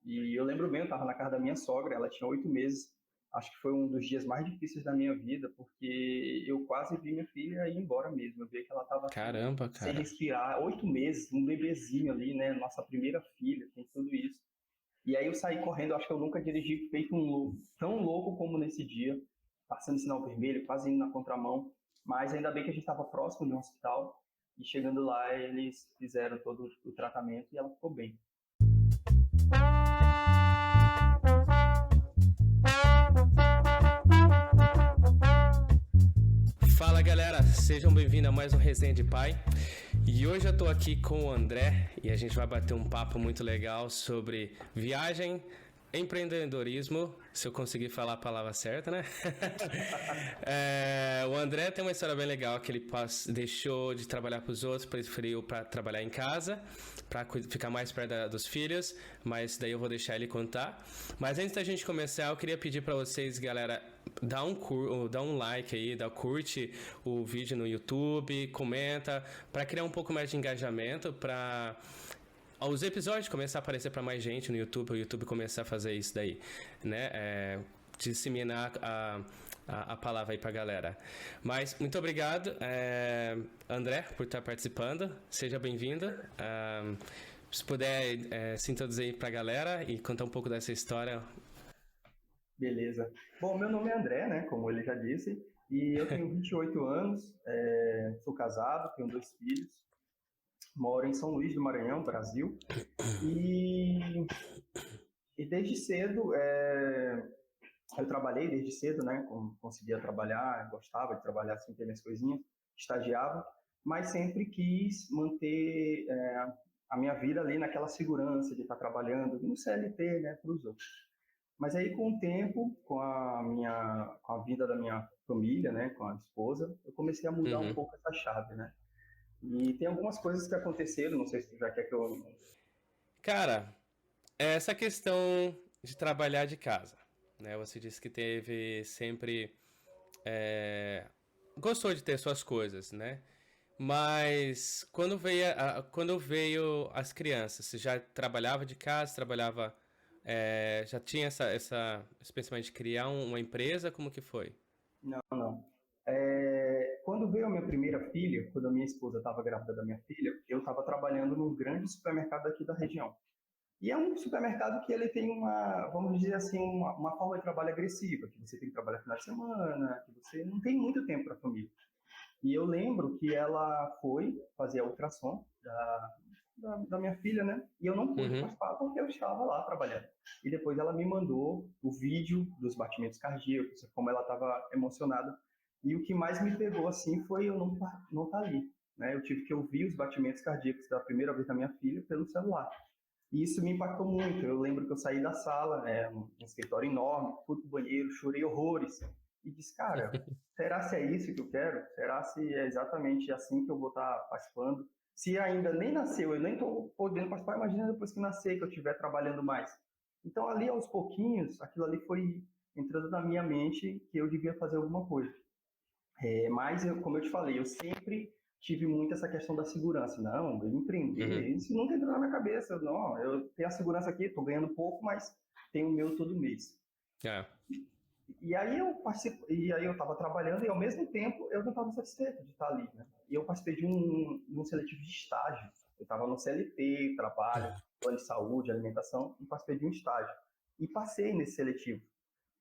E eu lembro bem, eu estava na casa da minha sogra, ela tinha 8 meses. Acho que foi um dos dias mais difíceis da minha vida, porque eu quase vi minha filha ir embora mesmo. Eu vi que ela estava assim, Caramba, sem cara. respirar, 8 meses, um bebezinho ali, né? Nossa primeira filha, tem tudo isso. E aí eu saí correndo, acho que eu nunca dirigi feito tão louco como nesse dia, passando sinal vermelho, quase indo na contramão. Mas ainda bem que a gente estava próximo de um hospital, e chegando lá eles fizeram todo o tratamento e ela ficou bem. Fala galera, sejam bem-vindos a mais um Resenha de Pai. E hoje eu tô aqui com o André e a gente vai bater um papo muito legal sobre viagem, empreendedorismo, se eu conseguir falar a palavra certa, né? O André tem uma história bem legal que ele deixou de trabalhar para os outros, preferiu para trabalhar em casa, para ficar mais perto dos filhos, mas daí eu vou deixar ele contar. Mas antes da gente começar, eu queria pedir para vocês, galera, dá um like aí, curte o vídeo no YouTube, comenta, para criar um pouco mais de engajamento, para os episódios começar a aparecer para mais gente no YouTube, o YouTube começar a fazer isso daí, né? Disseminar a palavra aí pra galera. Mas muito obrigado, André, por estar participando. Seja bem-vindo. Se puder se introduzir aí pra galera e contar um pouco dessa história. Beleza. Bom, meu nome é André, né, como ele já disse, e eu tenho 28 anos, sou casado, tenho 2 filhos, moro em São Luís do Maranhão, Brasil, e desde cedo, eu trabalhei desde cedo, né, conseguia trabalhar, gostava de trabalhar, assim, ter minhas coisinhas, estagiava, mas sempre quis manter a minha vida ali naquela segurança de estar trabalhando no CLT, né, para os outros. Mas aí, com o tempo, com a vida da minha família, né, com a esposa, eu comecei a mudar um pouco essa chave, né? E tem algumas coisas que aconteceram, não sei se tu já quer que eu... Cara, essa questão de trabalhar de casa, né? Você disse que teve sempre... gostou de ter suas coisas, né? Mas quando veio as crianças, você já trabalhava de casa, já tinha esse pensamento de criar uma empresa, como que foi? Não, não. Quando veio a minha primeira filha, quando a minha esposa estava grávida da minha filha, eu estava trabalhando num grande supermercado aqui da região. E é um supermercado que ele tem vamos dizer assim, uma forma de trabalho agressiva, que você tem que trabalhar final de semana, que você não tem muito tempo para a família. E eu lembro que ela foi fazer a ultrassom da minha filha, né? E eu não pude participar porque eu estava lá trabalhando. E depois ela me mandou o vídeo dos batimentos cardíacos, como ela estava emocionada. E o que mais me pegou, assim, foi eu não estar ali, né? Eu tive que ouvir os batimentos cardíacos da primeira vez da minha filha pelo celular. E isso me impactou muito. Eu lembro que eu saí da sala, um escritório enorme, fui pro banheiro, chorei horrores. E disse, cara, será se é isso que eu quero? Será se é exatamente assim que eu vou estar participando? Se ainda nem nasceu, eu nem estou podendo participar, imagina depois que nascer, que eu estiver trabalhando mais. Então, ali, aos pouquinhos, aquilo ali foi entrando na minha mente que eu devia fazer alguma coisa. Mas, como eu te falei, eu sempre tive muito essa questão da segurança. Não, eu empreender, isso nunca entrou na minha cabeça. Não, eu tenho a segurança aqui, estou ganhando pouco, mas tenho o meu todo mês. E aí eu estava trabalhando e ao mesmo tempo eu não estava satisfeito de estar ali, né? E eu participei de um seletivo de estágio. Eu estava no CLT, trabalho, plano de saúde, alimentação, e participei de um estágio. E passei nesse seletivo.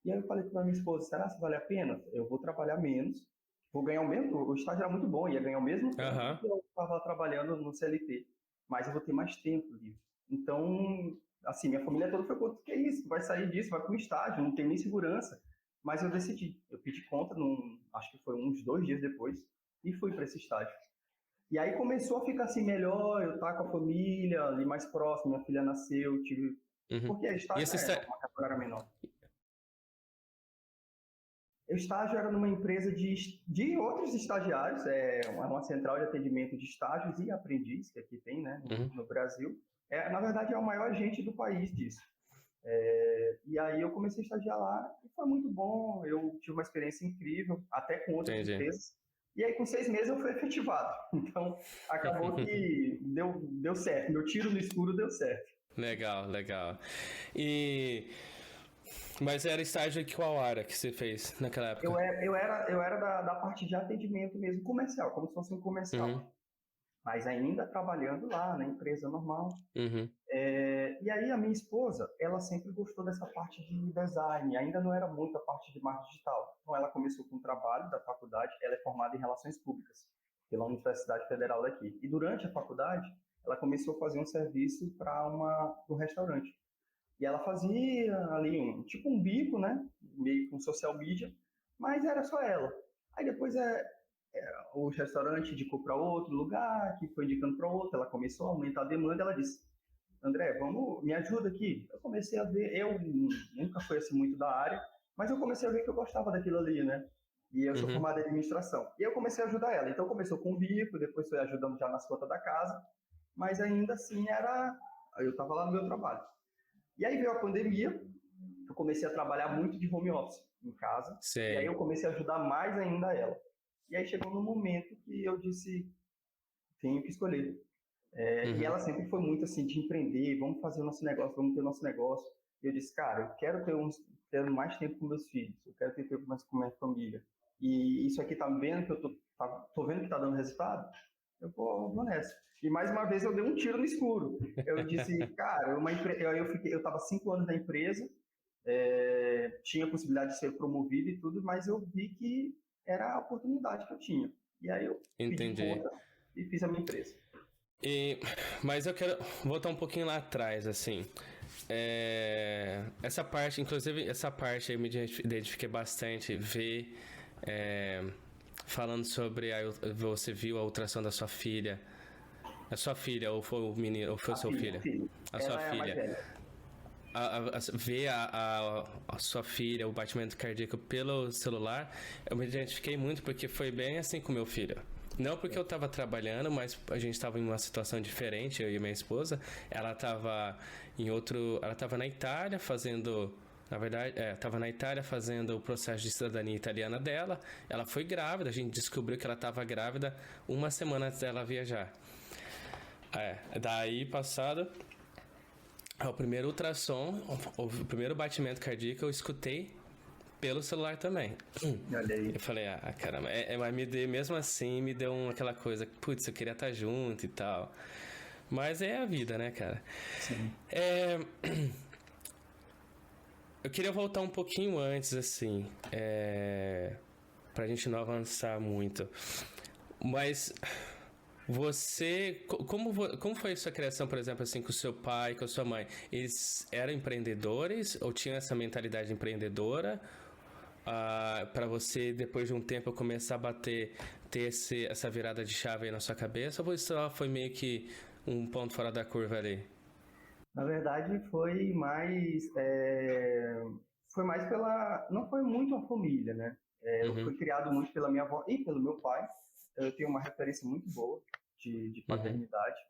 E aí eu falei para minha esposa, será que vale a pena? Eu vou trabalhar menos, vou ganhar o mesmo, o estágio era muito bom, ia ganhar o mesmo tempo que eu estava trabalhando no CLT, mas eu vou ter mais tempo livre. Então, assim, minha família toda foi contra, que é isso, vai sair disso, vai para um estágio, não tem nem segurança. Mas eu decidi, eu pedi conta, acho que foi uns 2 dias depois, e fui para esse estágio. E aí começou a ficar assim melhor, eu estar com a família ali mais próximo, minha filha nasceu, porque a estágio uma carga era menor. O estágio era numa empresa de outros estagiários, uma central de atendimento de estágios e aprendiz, que aqui tem, né, no Brasil. Na verdade, é o maior agente do país disso. E aí eu comecei a estagiar lá e foi muito bom, eu tive uma experiência incrível, até com outras empresas. E aí com 6 meses eu fui efetivado. Então acabou que deu certo, meu tiro no escuro deu certo. Legal, legal. E... Mas era estágio em qual área que você fez naquela época? Eu era da parte de atendimento mesmo, comercial, como se fosse um comercial. Uhum, Mas ainda trabalhando lá na empresa normal. uhum, E aí a minha esposa, ela sempre gostou dessa parte de design, ainda não era muito a parte de marketing digital. Então ela começou com o trabalho da faculdade, ela é formada em Relações Públicas pela Universidade Federal daqui. E durante a faculdade, ela começou a fazer um serviço para um restaurante. E ela fazia ali tipo um bico, né? Meio com social media, mas era só ela. Aí depois o restaurante indicou para outro lugar, que foi indicando para outro, ela começou a aumentar a demanda, ela disse: André, me ajuda aqui. Eu comecei a ver, eu nunca fui assim muito da área, mas eu comecei a ver que eu gostava daquilo ali, né? E eu sou uhum. formado em administração. E eu comecei a ajudar ela. Então começou com o bico, depois foi ajudando já nas contas da casa, mas ainda assim eu estava lá no meu trabalho. E aí veio a pandemia, eu comecei a trabalhar muito de home office em casa, e aí Sei. eu comecei a ajudar mais ainda ela. E aí chegou no momento que eu disse, tenho que escolher. E Uhum. ela sempre foi muito assim, de empreender, vamos fazer o nosso negócio, vamos ter o nosso negócio. E eu disse, cara, eu quero ter mais tempo com meus filhos, eu quero ter tempo mais com minha família. E isso aqui tá vendo que tô vendo que tá dando resultado? Vou nessa. E mais uma vez eu dei um tiro no escuro. Eu disse, cara, eu estava 5 anos na empresa, tinha a possibilidade de ser promovido e tudo, mas eu vi que era a oportunidade que eu tinha. E aí eu pedi Entendi. conta e fiz a minha empresa. E, mas eu quero voltar um pouquinho lá atrás, assim. Essa parte, inclusive, essa parte eu me identifiquei bastante. Ver, falando sobre você viu a ultrassom da sua filha. A sua filha, ou foi o menino, ou foi o A seu filha, filho? filha. A sua Ela é a mais filha. velha. Ver a sua filha, o batimento cardíaco pelo celular, eu me identifiquei muito porque foi bem assim com meu filho. Não porque eu estava trabalhando, mas a gente estava em uma situação diferente, eu e minha esposa. Ela estava ela estava na Itália fazendo, na verdade, estava na Itália fazendo o processo de cidadania italiana dela. Ela foi grávida, a gente descobriu que ela estava grávida uma semana antes dela viajar. Daí passado o primeiro ultrassom, o primeiro batimento cardíaco eu escutei pelo celular também. Olha aí. Eu falei, caramba, mas mesmo assim me deu aquela coisa, putz, eu queria estar junto e tal. Mas é a vida, né, cara? Sim. Eu queria voltar um pouquinho antes, assim, pra gente não avançar muito. Mas como foi a sua criação, por exemplo, assim, com o seu pai, com a sua mãe? Eles eram empreendedores ou tinham essa mentalidade empreendedora? Para você, depois de um tempo, começar a ter essa virada de chave aí na sua cabeça? Ou só foi meio que um ponto fora da curva ali? Na verdade, foi mais não foi muito a família, né? Eu Uhum, fui criado muito pela minha avó e pelo meu pai. Eu tenho uma referência muito boa de uhum, paternidade.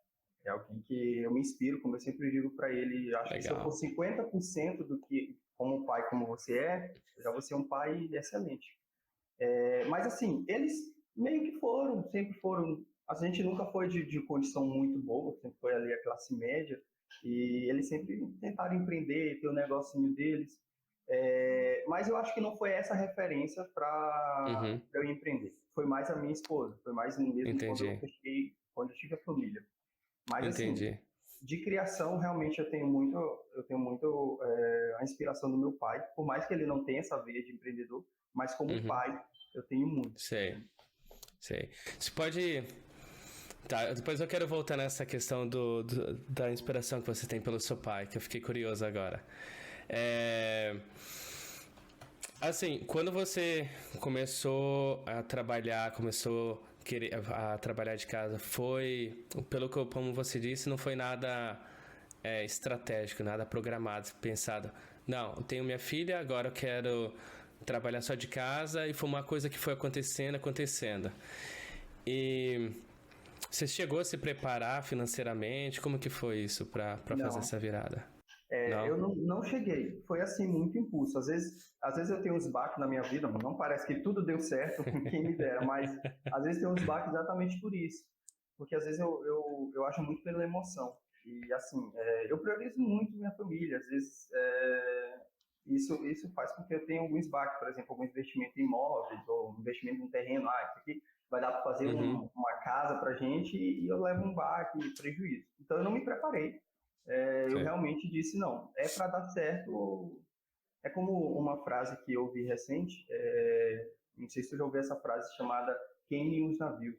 É alguém que eu me inspiro, como eu sempre digo para ele, acho que se eu for legal. 50% do que como pai como você eu já vou ser um pai excelente. Mas assim, eles meio que sempre foram. A gente nunca foi de condição muito boa, sempre foi ali a classe média, e eles sempre tentaram empreender, ter o negocinho deles. Mas eu acho que não foi essa referência para Uhum, eu empreender. Foi mais a minha esposa, foi mais mesmo entendi, quando eu tive a família. Mas assim, entendi, de criação realmente eu tenho muito a inspiração do meu pai, por mais que ele não tenha essa veia de empreendedor, mas como uhum, pai eu tenho muito. sei, sei. Você pode... Tá, depois eu quero voltar nessa questão da inspiração que você tem pelo seu pai, que eu fiquei curioso agora. É... Assim, quando você começou a trabalhar, a trabalhar de casa, como você disse, não foi nada estratégico, nada programado, pensado. Não, eu tenho minha filha, agora eu quero trabalhar só de casa, e foi uma coisa que foi acontecendo. E você chegou a se preparar financeiramente? Como que foi isso para fazer Não, essa virada? Não? eu não cheguei. Foi assim, muito impulso. Às vezes eu tenho uns baques na minha vida, não parece que tudo deu certo, quem me dera, mas às vezes tem uns baques exatamente por isso. Porque às vezes eu acho muito pela emoção. E, assim, eu priorizo muito minha família. Às vezes, isso faz com que eu tenha alguns baques, por exemplo, algum investimento em imóveis ou investimento em terreno. Isso aqui vai dar para fazer uma casa para a gente e eu levo um baque, prejuízo. Então, eu não me preparei. Eu realmente disse, não, para dar certo. É como uma frase que eu vi recente, não sei se você já ouviu essa frase chamada queimem os navios.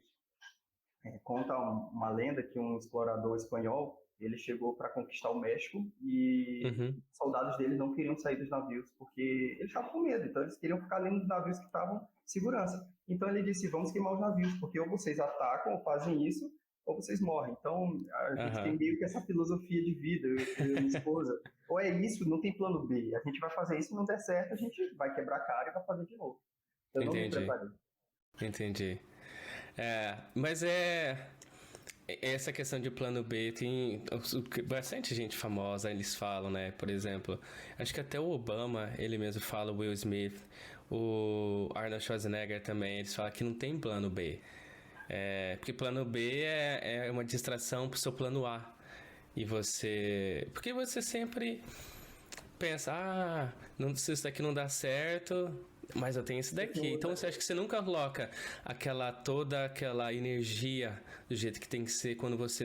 Conta uma lenda que um explorador espanhol, ele chegou para conquistar o México e os soldados dele não queriam sair dos navios porque eles estavam com medo, então eles queriam ficar ali nos navios que estavam em segurança. Então ele disse, vamos queimar os navios, porque ou vocês atacam ou fazem isso, ou vocês morrem. Então a gente tem meio que essa filosofia de vida, eu e minha esposa. Ou é isso, não tem plano B. A gente vai fazer isso, não der certo, a gente vai quebrar a cara e vai fazer de novo. Eu não me preparei. Entendi. Mas essa questão de plano B tem bastante gente famosa, eles falam, né? Por exemplo, acho que até o Obama, ele mesmo fala, o Will Smith, o Arnold Schwarzenegger também, eles falam que não tem plano B. Porque plano B é uma distração pro seu plano A. Porque você sempre pensa, se isso daqui não dá certo, mas eu tenho esse daqui. Então você acha que você nunca coloca toda aquela energia do jeito que tem que ser quando você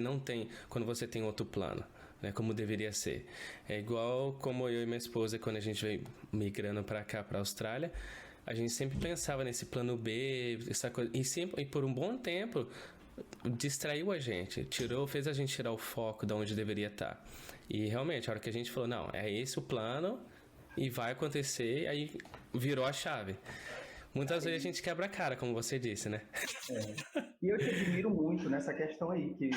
tem outro plano, né? Como deveria ser. É igual como eu e minha esposa, quando a gente veio migrando para cá, para a Austrália, a gente sempre pensava nesse plano B, essa coisa, e por um bom tempo distraiu a gente, fez a gente tirar o foco de onde deveria estar. E realmente, a hora que a gente falou, não, é esse o plano e vai acontecer, aí virou a chave. Muitas vezes a gente quebra a cara, como você disse, né? E eu te admiro muito nessa questão aí, que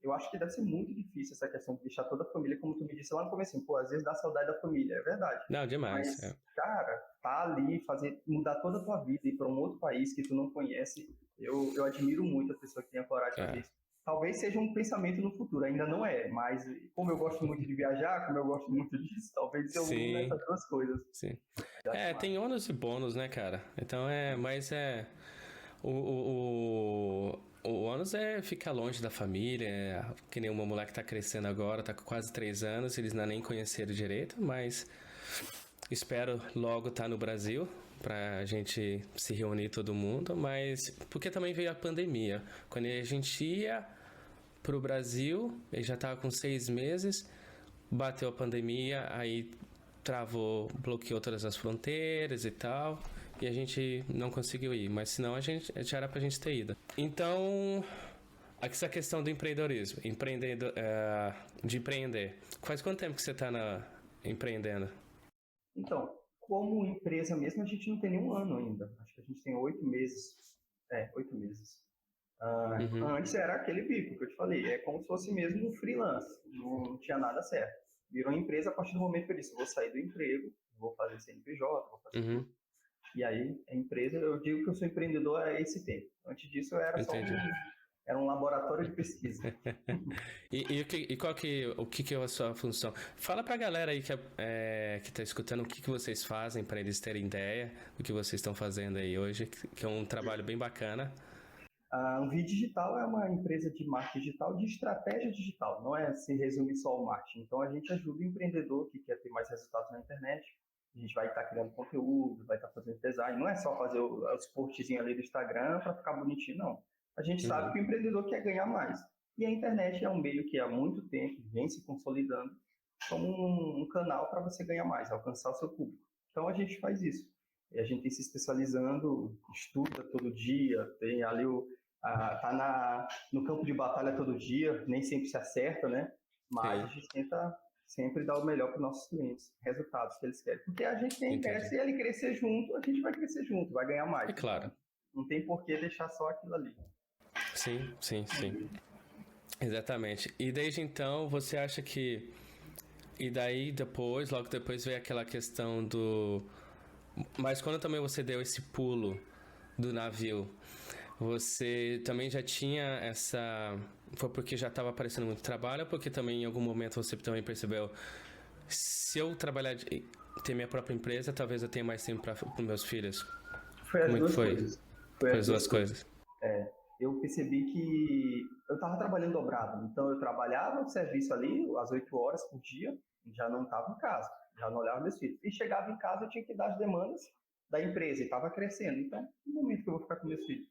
eu acho que deve ser muito difícil essa questão de deixar toda a família, como tu me disse lá no começo, às vezes dá saudade da família, é verdade. Não, demais. Mas, cara, tá ali, mudar toda a tua vida e ir para um outro país que tu não conhece, eu admiro muito a pessoa que tem a coragem de fazer isso. Talvez seja um pensamento no futuro, ainda não é, mas como eu gosto muito de viajar, como eu gosto muito disso, talvez eu une essas duas coisas. Sim. Tem ônus e bônus, né, cara? Então o ônus é ficar longe da família, que nem uma mulher que tá crescendo agora, tá com quase 3 anos, eles não nem conheceram direito, mas espero logo estar no Brasil pra gente se reunir todo mundo, mas porque também veio a pandemia. Quando a gente ia pro Brasil, ele já tava com 6 meses, bateu a pandemia, aí bloqueou todas as fronteiras e tal, e a gente não conseguiu ir, mas senão já era pra gente ter ido. Então, essa questão do empreendedorismo, de empreender, faz quanto tempo que você tá empreendendo? Então, como empresa mesmo, a gente não tem nenhum ano ainda. Acho que a gente tem 8 meses. 8 meses. Antes era aquele bico que eu te falei. É como se fosse mesmo um freelance. Não tinha nada certo. Virou empresa a partir do momento que eu disse, vou sair do emprego, vou fazer CNPJ, vou fazer tudo. E aí, a empresa, eu digo que eu sou empreendedor há esse tempo. Antes disso, eu era era um laboratório de pesquisa. O que é a sua função? Fala pra galera aí que tá escutando o que vocês fazem para eles terem ideia do que vocês estão fazendo aí hoje, que é um trabalho bem bacana. A Anvi Digital é uma empresa de marketing digital, de estratégia digital, não se resume só ao marketing. Então, a gente ajuda o empreendedor que quer ter mais resultados na internet. A gente vai estar criando conteúdo, vai estar fazendo design. Não é só fazer os postzinhos ali do Instagram para ficar bonitinho, não. A gente sabe que o empreendedor quer ganhar mais. E a internet é um meio que há muito tempo vem se consolidando como um canal para você ganhar mais, alcançar o seu público. Então, a gente faz isso. E a gente tem se especializando, estuda todo dia, tem ali tá no campo de batalha todo dia, nem sempre se acerta, né? Mas a gente tenta sempre dar o melhor para os nossos clientes, resultados que eles querem. Porque a gente tem ideia, se ele crescer junto, a gente vai crescer junto, vai ganhar mais. É claro. Não tem por que deixar só aquilo ali. Sim. Exatamente. E desde então, você acha que... E daí, logo depois veio aquela questão do... Mas quando também você deu esse pulo do navio, você também já tinha essa... Foi porque já estava aparecendo muito trabalho ou porque também em algum momento você também percebeu, se eu trabalhar, ter minha própria empresa, talvez eu tenha mais tempo para os meus filhos? Foi as duas coisas. Foi as duas coisas. eu percebi que eu estava trabalhando dobrado. Então, eu trabalhava o serviço ali, às 8 horas por dia, já não estava em casa, já não olhava meus filhos. E chegava em casa, eu tinha que dar as demandas da empresa, e estava crescendo. Então, no momento que eu vou ficar com meus filhos?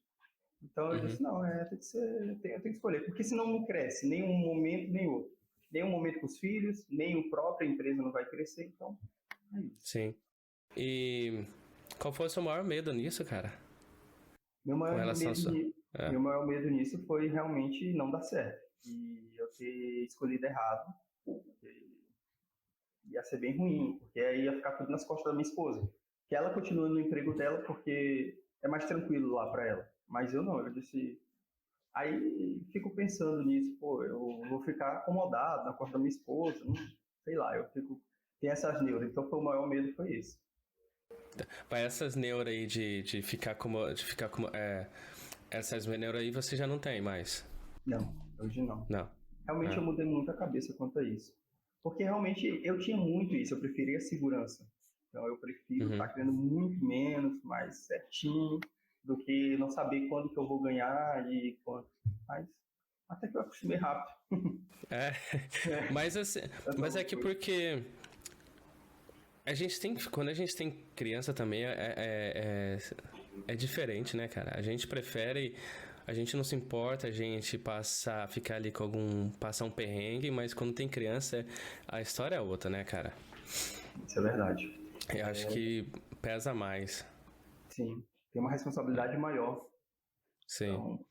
Então, eu disse, não, tem que ser, eu tenho que escolher, porque senão não cresce, nem um momento, nem outro. Nem um momento com os filhos, nem a própria empresa não vai crescer, então, é isso. Sim. E qual foi o seu maior medo nisso, cara? Meu maior medo nisso foi realmente não dar certo. E eu ter escolhido errado. Ia ser bem ruim, porque aí ia ficar tudo nas costas da minha esposa. Que ela continua no emprego dela porque é mais tranquilo lá para ela. Mas eu não, eu disse... Aí fico pensando nisso, pô, eu vou ficar acomodado na costa da minha esposa, não, sei lá, tem essas neuras. Então foi o maior medo, foi esse. Mas essas neuras aí de ficar como. Essas neuras aí você já não tem mais? Não, hoje não. Não. Realmente eu mudei muito a cabeça quanto a isso. Porque realmente eu tinha muito isso, eu preferia a segurança. Então eu prefiro estar querendo muito menos, mais certinho, do que não saber quando que eu vou ganhar e quanto. Mas até que eu acostumei rápido. Mas assim, mas é que porque quando a gente tem criança também é diferente, né, cara? A gente prefere, a gente não se importa, a gente ficar ali passar um perrengue, mas quando tem criança, a história é outra, né, cara? Isso é verdade. Eu acho que pesa mais. Sim, tem uma responsabilidade maior. Sim. Então,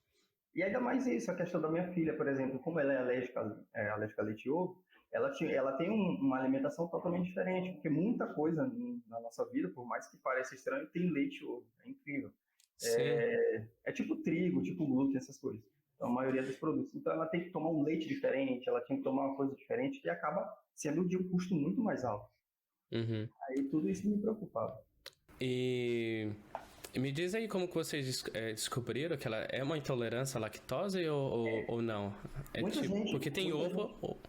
e ainda mais isso, a questão da minha filha, por exemplo, como ela é alérgica a leite e ovo, ela tem uma alimentação totalmente diferente, porque muita coisa na nossa vida, por mais que pareça estranho, tem leite e ovo. É incrível. É tipo trigo, tipo glúten, essas coisas. Então, a maioria dos produtos. Então, ela tem que tomar um leite diferente, ela tem que tomar uma coisa diferente, que acaba sendo de um custo muito mais alto. Aí tudo isso me preocupava. E me diz aí como que vocês descobriram que ela é uma intolerância à lactose ou não? Porque tem ovo.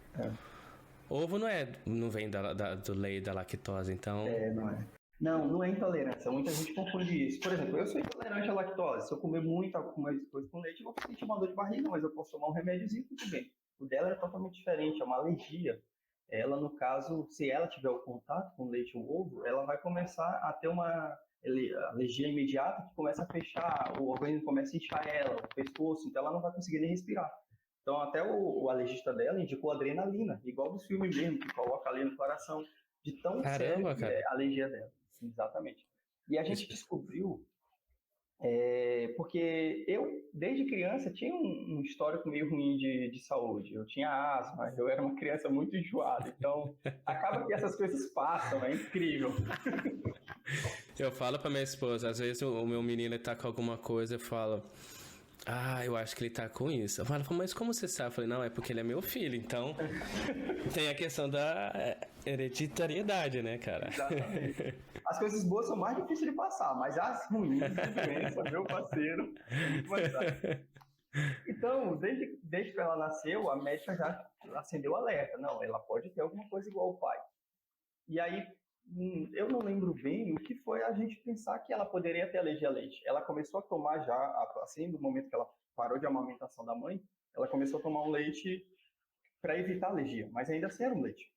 Ovo não vem do leite da lactose, então. Não é. Não é intolerância. Muita gente confunde isso. Por exemplo, eu sou intolerante à lactose. Se eu comer muita coisa com leite, eu vou sentir uma dor de barriga, mas eu posso tomar um remédiozinho, tudo bem. O dela é totalmente diferente, é uma alergia. Ela, no caso, se ela tiver o contato com leite ou ovo, ela vai começar a ter uma alergia imediata que começa a fechar, o organismo começa a inchar ela, o pescoço, então ela não vai conseguir nem respirar. Então até o alergista dela indicou adrenalina, igual dos filmes mesmo, que coloca ali no coração, de tão sério que é a alergia dela. Exatamente. E a gente descobriu, porque eu, desde criança, tinha um histórico meio ruim de saúde. Eu tinha asma, eu era uma criança muito enjoada. Então, acaba que essas coisas passam, é incrível. Eu falo pra minha esposa, às vezes o meu menino tá com alguma coisa, eu falo... eu acho que ele tá com isso. Ela fala, mas como você sabe? Eu falei, não, é porque ele é meu filho, então tem a questão da hereditariedade, né, cara? Exatamente. As coisas boas são mais difíceis de passar, mas as ruins de doença, meu parceiro, é muito mais fácil. Então, desde que ela nasceu, a médica já acendeu o alerta. Não, ela pode ter alguma coisa igual ao pai. E aí, eu não lembro bem o que foi a gente pensar que ela poderia ter alergia a leite. Ela começou a tomar já, assim, do momento que ela parou de amamentação da mãe, ela começou a tomar um leite para evitar a alergia, mas ainda assim era um leite.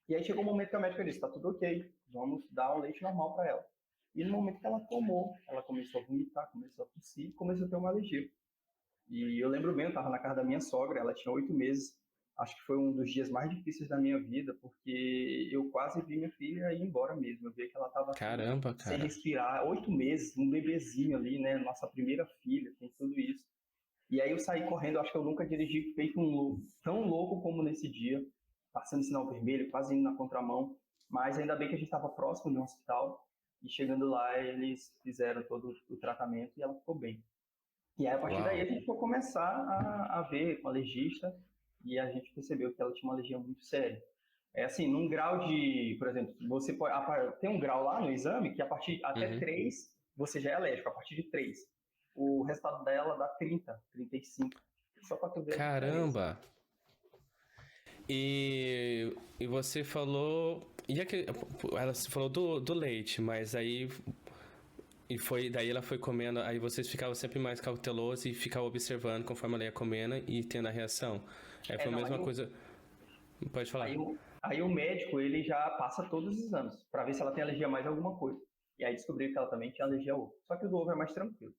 E aí chegou um momento que a médica disse, tá tudo ok, vamos dar um leite normal para ela. E no momento que ela tomou, ela começou a vomitar, começou a tossir, começou a ter uma alergia. E eu lembro bem, eu estava na casa da minha sogra, ela tinha 8 meses, acho que foi um dos dias mais difíceis da minha vida, porque eu quase vi minha filha ir embora mesmo. Eu vi que ela estava sem respirar, 8 meses, um bebezinho ali, né? Nossa primeira filha, tem tudo isso. E aí eu saí correndo, acho que eu nunca dirigi feito tão louco como nesse dia, passando sinal vermelho, quase indo na contramão. Mas ainda bem que a gente estava próximo de um hospital, e chegando lá eles fizeram todo o tratamento e ela ficou bem. E aí a partir daí a gente foi começar a ver com o alergista, e a gente percebeu que ela tinha uma alergia muito séria. É assim, num grau de, por exemplo, você pode tem um grau lá no exame que a partir até 3 você já é alérgico, a partir de 3. O resultado dela dá 30, 35. Só para tu ver. Caramba! E você falou, ela falou do leite, mas aí daí ela foi comendo, aí vocês ficavam sempre mais cautelosos e ficavam observando conforme ela ia comendo e tendo a reação. Foi a Não, mesma coisa. Pode falar. aí o médico, ele já passa todos os exames para ver se ela tem alergia a mais alguma coisa. E aí descobriu que ela também tinha alergia ao ovo. Só que o do ovo é mais tranquilo.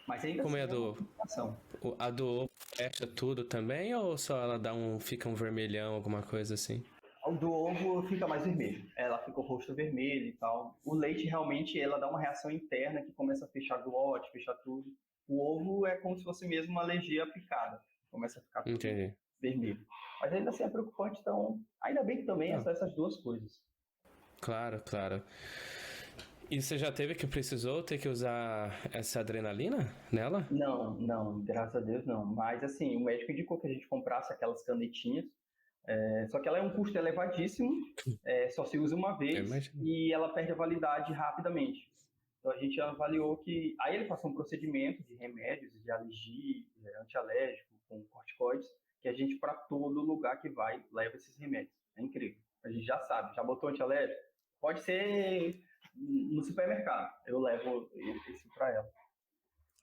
Mas ainda Como assim é a é uma do complicação. A do ovo fecha tudo também ou só ela fica um vermelhão, alguma coisa assim? O do ovo fica mais vermelho. Ela fica o rosto vermelho e tal. O leite realmente ela dá uma reação interna que começa a fechar glote, fechar tudo. O ovo é como se fosse mesmo uma alergia picada. Começa a ficar tudo Entendi. vermelho. Mas ainda assim é preocupante, então ainda bem que também é só essas duas coisas. Claro, claro. E você já precisou ter que usar essa adrenalina nela? Não, graças a Deus não. Mas assim, o médico indicou que a gente comprasse aquelas canetinhas. Só que ela é um custo elevadíssimo, só se usa uma vez e ela perde a validade rapidamente. Então a gente avaliou que... Aí ele passou um procedimento de remédios, de alergia, antialérgico, com corticoides, que a gente, para todo lugar que vai, leva esses remédios. É incrível. A gente já sabe, já botou antialérgico? Pode ser no supermercado. Eu levo esse para ela.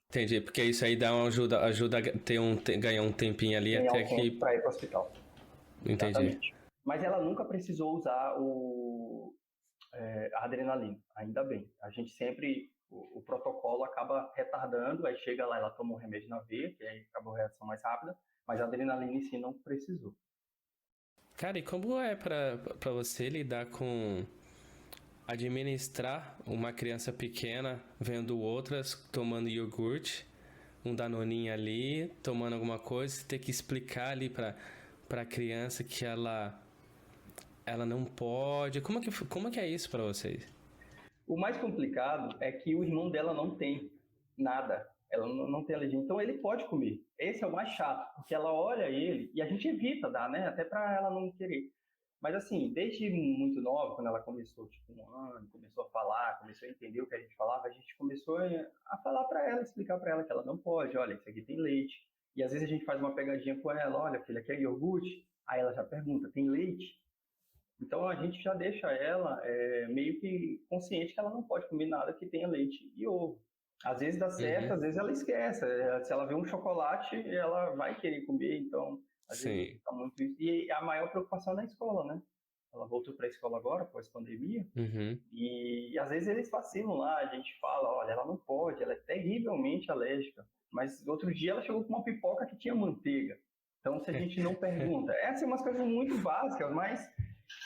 Entendi, porque isso aí dá uma ajuda a ganhar um tempinho ali ganhar até um tempo para ir para o hospital. Entendi. Exatamente. Mas ela nunca precisou usar a adrenalina, ainda bem. A gente sempre, o protocolo acaba retardando, aí chega lá, ela toma um remédio na veia, que aí acaba a reação mais rápida, mas a adrenalina em si não precisou. Cara, e como é pra você lidar com administrar uma criança pequena vendo outras tomando iogurte, um danoninho ali, tomando alguma coisa, ter que explicar ali pra criança que ela não pode. Como que é isso pra vocês? O mais complicado é que o irmão dela não tem nada. Ela não tem alergia, então ele pode comer. Esse é o mais chato, porque ela olha ele e a gente evita dar, né? Até para ela não querer. Mas assim, desde muito nova, quando ela começou, tipo, 1 ano, começou a falar, começou a entender o que a gente falava, a gente começou a falar para ela, explicar para ela que ela não pode, olha, isso aqui tem leite. E às vezes a gente faz uma pegadinha com ela, olha, filha, quer iogurte? Aí ela já pergunta, tem leite? Então a gente já deixa ela meio que consciente que ela não pode comer nada que tenha leite e ovo. Às vezes dá certo, às vezes ela esquece. Se ela vê um chocolate, ela vai querer comer, então às vezes fica muito isso. E a maior preocupação é na escola, né? Ela voltou para a escola agora, pós-pandemia, e às vezes eles vacilam lá, a gente fala, olha, ela não pode, ela é terrivelmente alérgica. Mas outro dia ela chegou com uma pipoca que tinha manteiga. Então se a gente não pergunta, essas são umas coisas muito básicas, mas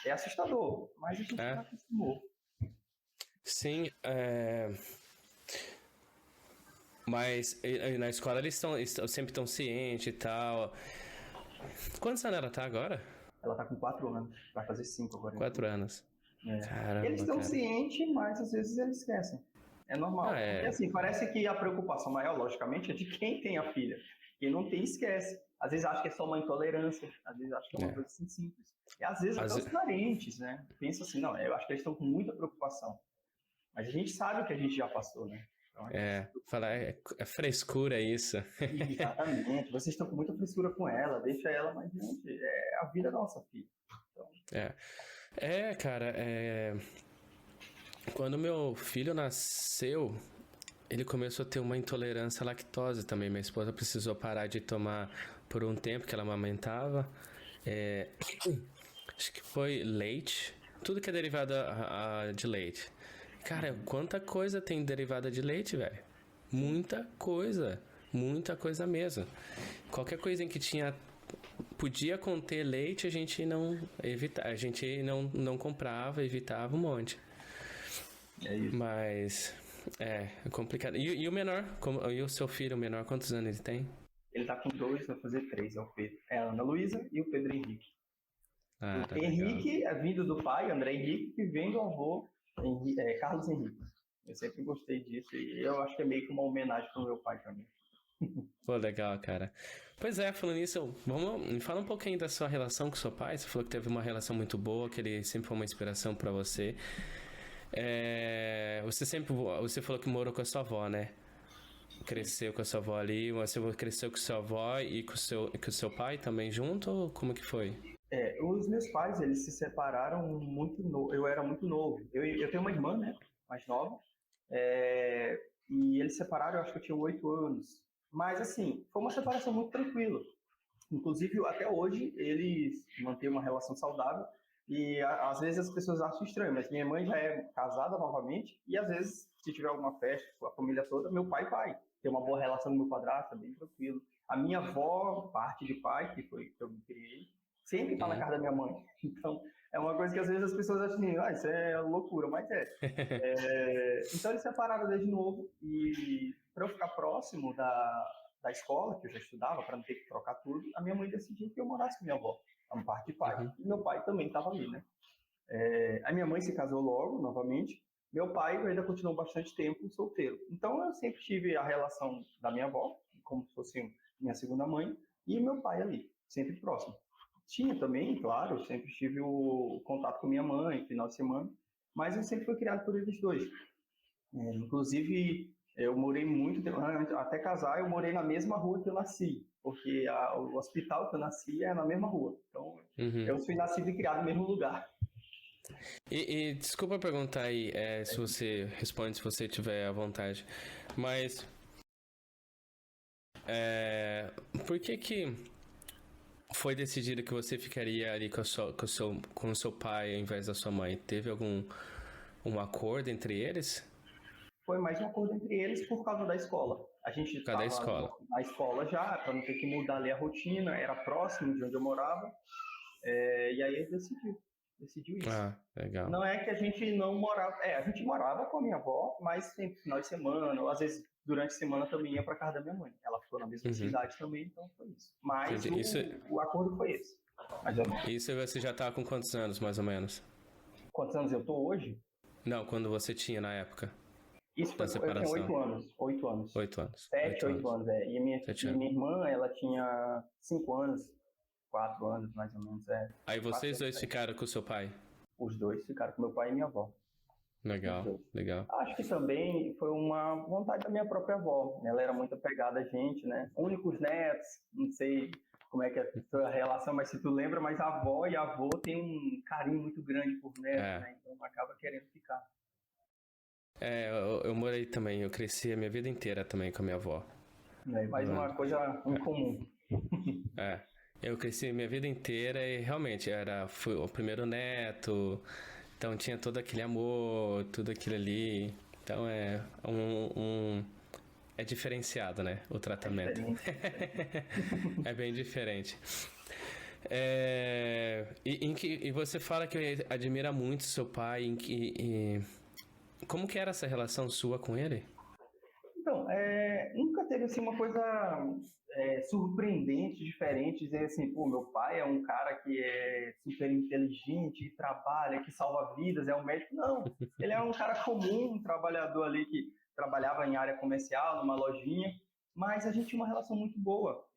é assustador, mas a gente já acostumou. Sim, mas na escola eles sempre estão cientes e tal. Quantos anos ela tá agora? Ela tá com 4 anos, vai fazer 5 agora. 4 anos. Caramba, eles estão cientes, mas às vezes eles esquecem. É normal. Porque assim, parece que a preocupação maior, logicamente, é de quem tem a filha. Quem não tem, esquece. Às vezes acha que é só uma intolerância, às vezes acha que é uma coisa assim simples. E às vezes até os parentes, né? Pensam assim, não, eu acho que eles estão com muita preocupação. Mas a gente sabe o que a gente já passou, né? Então, falar é frescura isso. Exatamente. Vocês estão com muita frescura com ela, deixa ela, mas gente, é a vida da nossa filha. Então... cara, quando meu filho nasceu, ele começou a ter uma intolerância à lactose também. Minha esposa precisou parar de tomar por um tempo que ela amamentava. Acho que foi leite, tudo que é derivado de leite. Cara, quanta coisa tem derivada de leite, velho? Muita coisa mesmo. Qualquer coisa em que podia conter leite, a gente não comprava, evitava um monte. É isso. Mas é complicado. E o menor, e o seu filho, o menor, quantos anos ele tem? Ele tá com 2, vai fazer 3, é o Pedro. É a Ana Luísa e o Pedro Henrique. O Henrique legal. É vindo do pai, André Henrique, que vem do avô Carlos Henrique. Eu sempre gostei disso e eu acho que é meio que uma homenagem pro meu pai também. Pô, legal, cara. Pois é, falando nisso, me fala um pouquinho da sua relação com seu pai. Você falou que teve uma relação muito boa, que ele sempre foi uma inspiração pra você. Você falou que morou com a sua avó, né? Cresceu com a sua avó ali, você cresceu com a sua avó e com o seu pai também junto, ou como que foi? Os meus pais, eles se separaram muito novo. Eu era muito novo. Eu tenho uma irmã, né, mais nova, E eles se separaram, eu acho que eu tinha 8 anos. Mas, assim, foi uma separação muito tranquila. Inclusive, até hoje, eles mantêm uma relação saudável. E às vezes as pessoas acham estranho, mas minha mãe já é casada novamente. E às vezes, se tiver alguma festa com a família toda, meu pai vai. Tem uma boa relação com meu padrasto, é bem tranquilo. A minha avó, parte de pai, que foi que eu me criei, sempre está na casa da minha mãe. Então, é uma coisa que às vezes as pessoas acham assim, isso é loucura, mas então eles se separaram desde novo e para eu ficar próximo da escola que eu já estudava, para não ter que trocar tudo, a minha mãe decidiu que eu morasse com minha avó, a parte de pai. E meu pai também estava ali, né? A minha mãe se casou logo, novamente. Meu pai ainda continuou bastante tempo solteiro. Então eu sempre tive a relação da minha avó, como se fosse minha segunda mãe, e meu pai ali, sempre próximo. Tinha também, claro, eu sempre tive o contato com minha mãe, final de semana, mas eu sempre fui criado por eles dois. Inclusive, eu morei muito tempo, até casar, eu morei na mesma rua que eu nasci, porque o hospital que eu nasci é na mesma rua. Então, eu fui nascido e criado no mesmo lugar. E desculpa perguntar aí, se você responde, se você tiver à vontade, mas por que foi decidido que você ficaria ali com o seu pai ao invés da sua mãe? Teve algum acordo entre eles? Foi mais um acordo entre eles por causa da escola. A gente estava na escola já, para não ter que mudar ali a rotina, era próximo de onde eu morava, e aí ele decidiu isso. Ah, legal. Não é que a gente não morava, a gente morava com a minha avó, mas sempre final de semana, ou às vezes durante a semana também ia para casa da minha mãe. Ela ficou na mesma cidade também, então foi isso. Mas o acordo foi esse. Isso você já estava com quantos anos, mais ou menos? Quantos anos eu tô hoje? Não, quando você tinha na época. Isso foi, eu tinha 8 anos. 8 anos. 8 anos. 7, 8 anos, E minha irmã, ela tinha 5 anos, 4 anos, mais ou menos, Aí vocês dois ficaram com o seu pai? Os dois ficaram com meu pai e minha avó. Legal, legal. Acho que também foi uma vontade da minha própria avó. Ela era muito apegada a gente, né? Únicos netos, não sei como é que é a sua relação, mas se tu lembra, mas a avó e avô têm um carinho muito grande por netos, né? Então acaba querendo ficar. Eu morei também, eu cresci a minha vida inteira também com a minha avó. Mais uma coisa incomum. Eu cresci a minha vida inteira e realmente fui o primeiro neto, então tinha todo aquele amor, tudo aquilo ali. Então é diferenciado, né, o tratamento. É bem diferente. E você fala que admira muito seu pai, como que era essa relação sua com ele? Então, nunca teve assim uma coisa surpreendente, diferente, dizer assim, pô, meu pai é um cara que é super inteligente, que trabalha, que salva vidas, é um médico. Não, ele é um cara comum, um trabalhador ali que trabalhava em área comercial, numa lojinha, mas a gente tinha uma relação muito boa.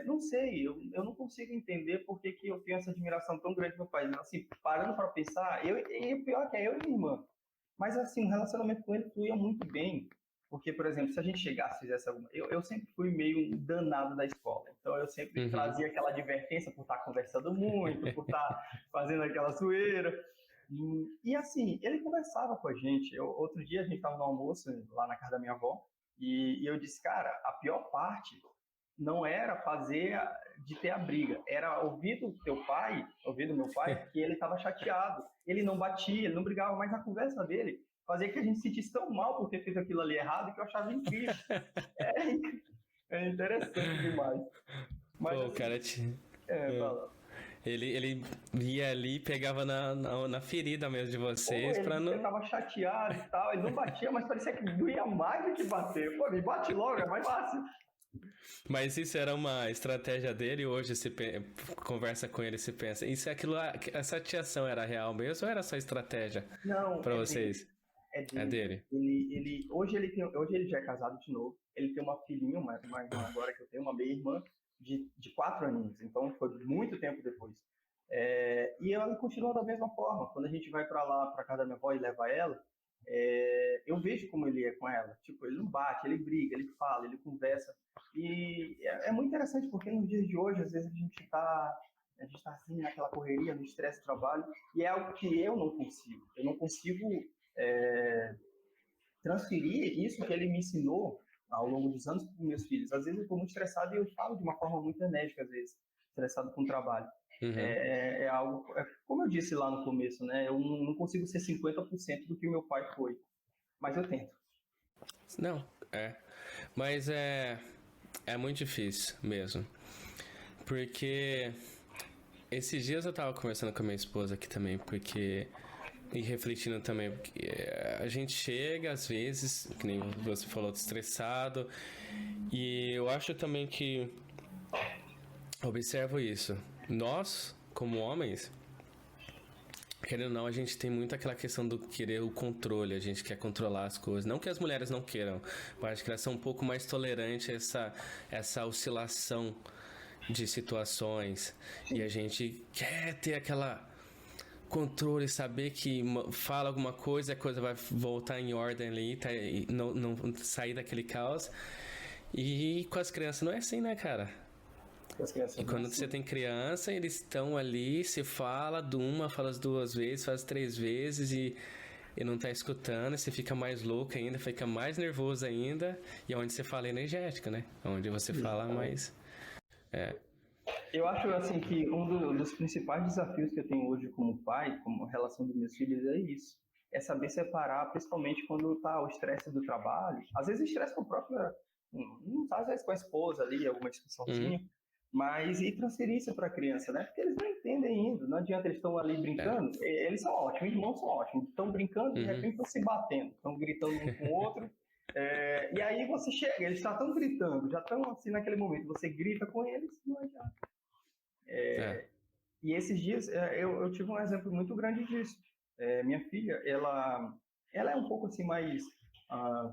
Não sei, eu não consigo entender por que eu tenho essa admiração tão grande do meu pai. Assim, parando para pensar, e o pior é que eu e minha irmã, mas assim, o relacionamento com ele fluía muito bem. Porque, por exemplo, se a gente chegasse e fizesse alguma... Eu sempre fui meio danado da escola. Então, eu sempre trazia aquela advertência por estar conversando muito, por estar fazendo aquela zoeira. E assim, ele conversava com a gente. Outro dia, a gente estava no almoço, lá na casa da minha avó, e eu disse, cara, a pior parte não era de ter a briga, era ouvir do meu pai, que ele estava chateado. Ele não batia, ele não brigava, mas a conversa dele fazia que a gente se sentisse tão mal por ter feito aquilo ali errado que eu achava incrível. É interessante demais. Mas, pô, assim, o cara ele ia ali e pegava na ferida mesmo de vocês. Ele tava chateado e tal, ele não batia, mas parecia que doía mais do que bater. Pô, me bate logo, é mais fácil. Mas isso era uma estratégia dele? Hoje você conversa com ele e você pensa, essa chateação era real mesmo ou era só estratégia para vocês? É dele. Hoje ele já é casado de novo. Ele tem uma filhinha, uma irmã agora que eu tenho, uma meia-irmã de 4 aninhos. Então foi muito tempo depois. E ela continua da mesma forma. Quando a gente vai para lá, para casa da minha avó e leva ela, eu vejo como ele é com ela. Tipo, ele não bate, ele briga, ele fala, ele conversa. E é muito interessante porque nos dias de hoje, às vezes a gente está assim naquela correria, no estresse do trabalho, e é algo que eu não consigo. Eu não consigo transferir isso que ele me ensinou ao longo dos anos para os meus filhos. Às vezes eu estou muito estressado e eu falo de uma forma muito enérgica, às vezes, estressado com o trabalho. É algo, como eu disse lá no começo, né? Eu não consigo ser 50% do que meu pai foi, mas eu tento. Não, mas é muito difícil mesmo, porque esses dias eu tava conversando com a minha esposa aqui também, e refletindo também, porque a gente chega às vezes, que nem você falou, estressado, e eu acho também que observo isso. Nós, como homens, querendo ou não, a gente tem muito aquela questão do querer o controle, a gente quer controlar as coisas. Não que as mulheres não queiram, mas acho que elas são um pouco mais tolerantes a essa oscilação de situações. E a gente quer ter aquela controle, saber que fala alguma coisa, a coisa vai voltar em ordem ali, tá, e não sair daquele caos. E com as crianças não é assim, né, cara? E quando você tem criança, eles estão ali, se fala fala as 2 vezes, faz 3 vezes e não tá escutando, você fica mais louco ainda, fica mais nervoso ainda, e é onde você fala energética, né? Onde você fala mais... Eu acho assim que um dos principais desafios que eu tenho hoje como pai, como relação dos meus filhos, é isso. É saber separar, principalmente quando tá o estresse do trabalho. Às vezes o estresse com o próprio... às vezes com a esposa ali, alguma discussãozinha. Mas e transferir isso para a criança, né? Porque eles não entendem ainda, não adianta, eles estão ali brincando, eles são ótimos, irmãos são ótimos, estão brincando, de repente estão se batendo, estão gritando um com o outro, e aí você chega, eles já estão gritando, já estão assim naquele momento, você grita com eles, não adianta. E esses dias eu tive um exemplo muito grande disso. Minha filha, ela é um pouco assim mais,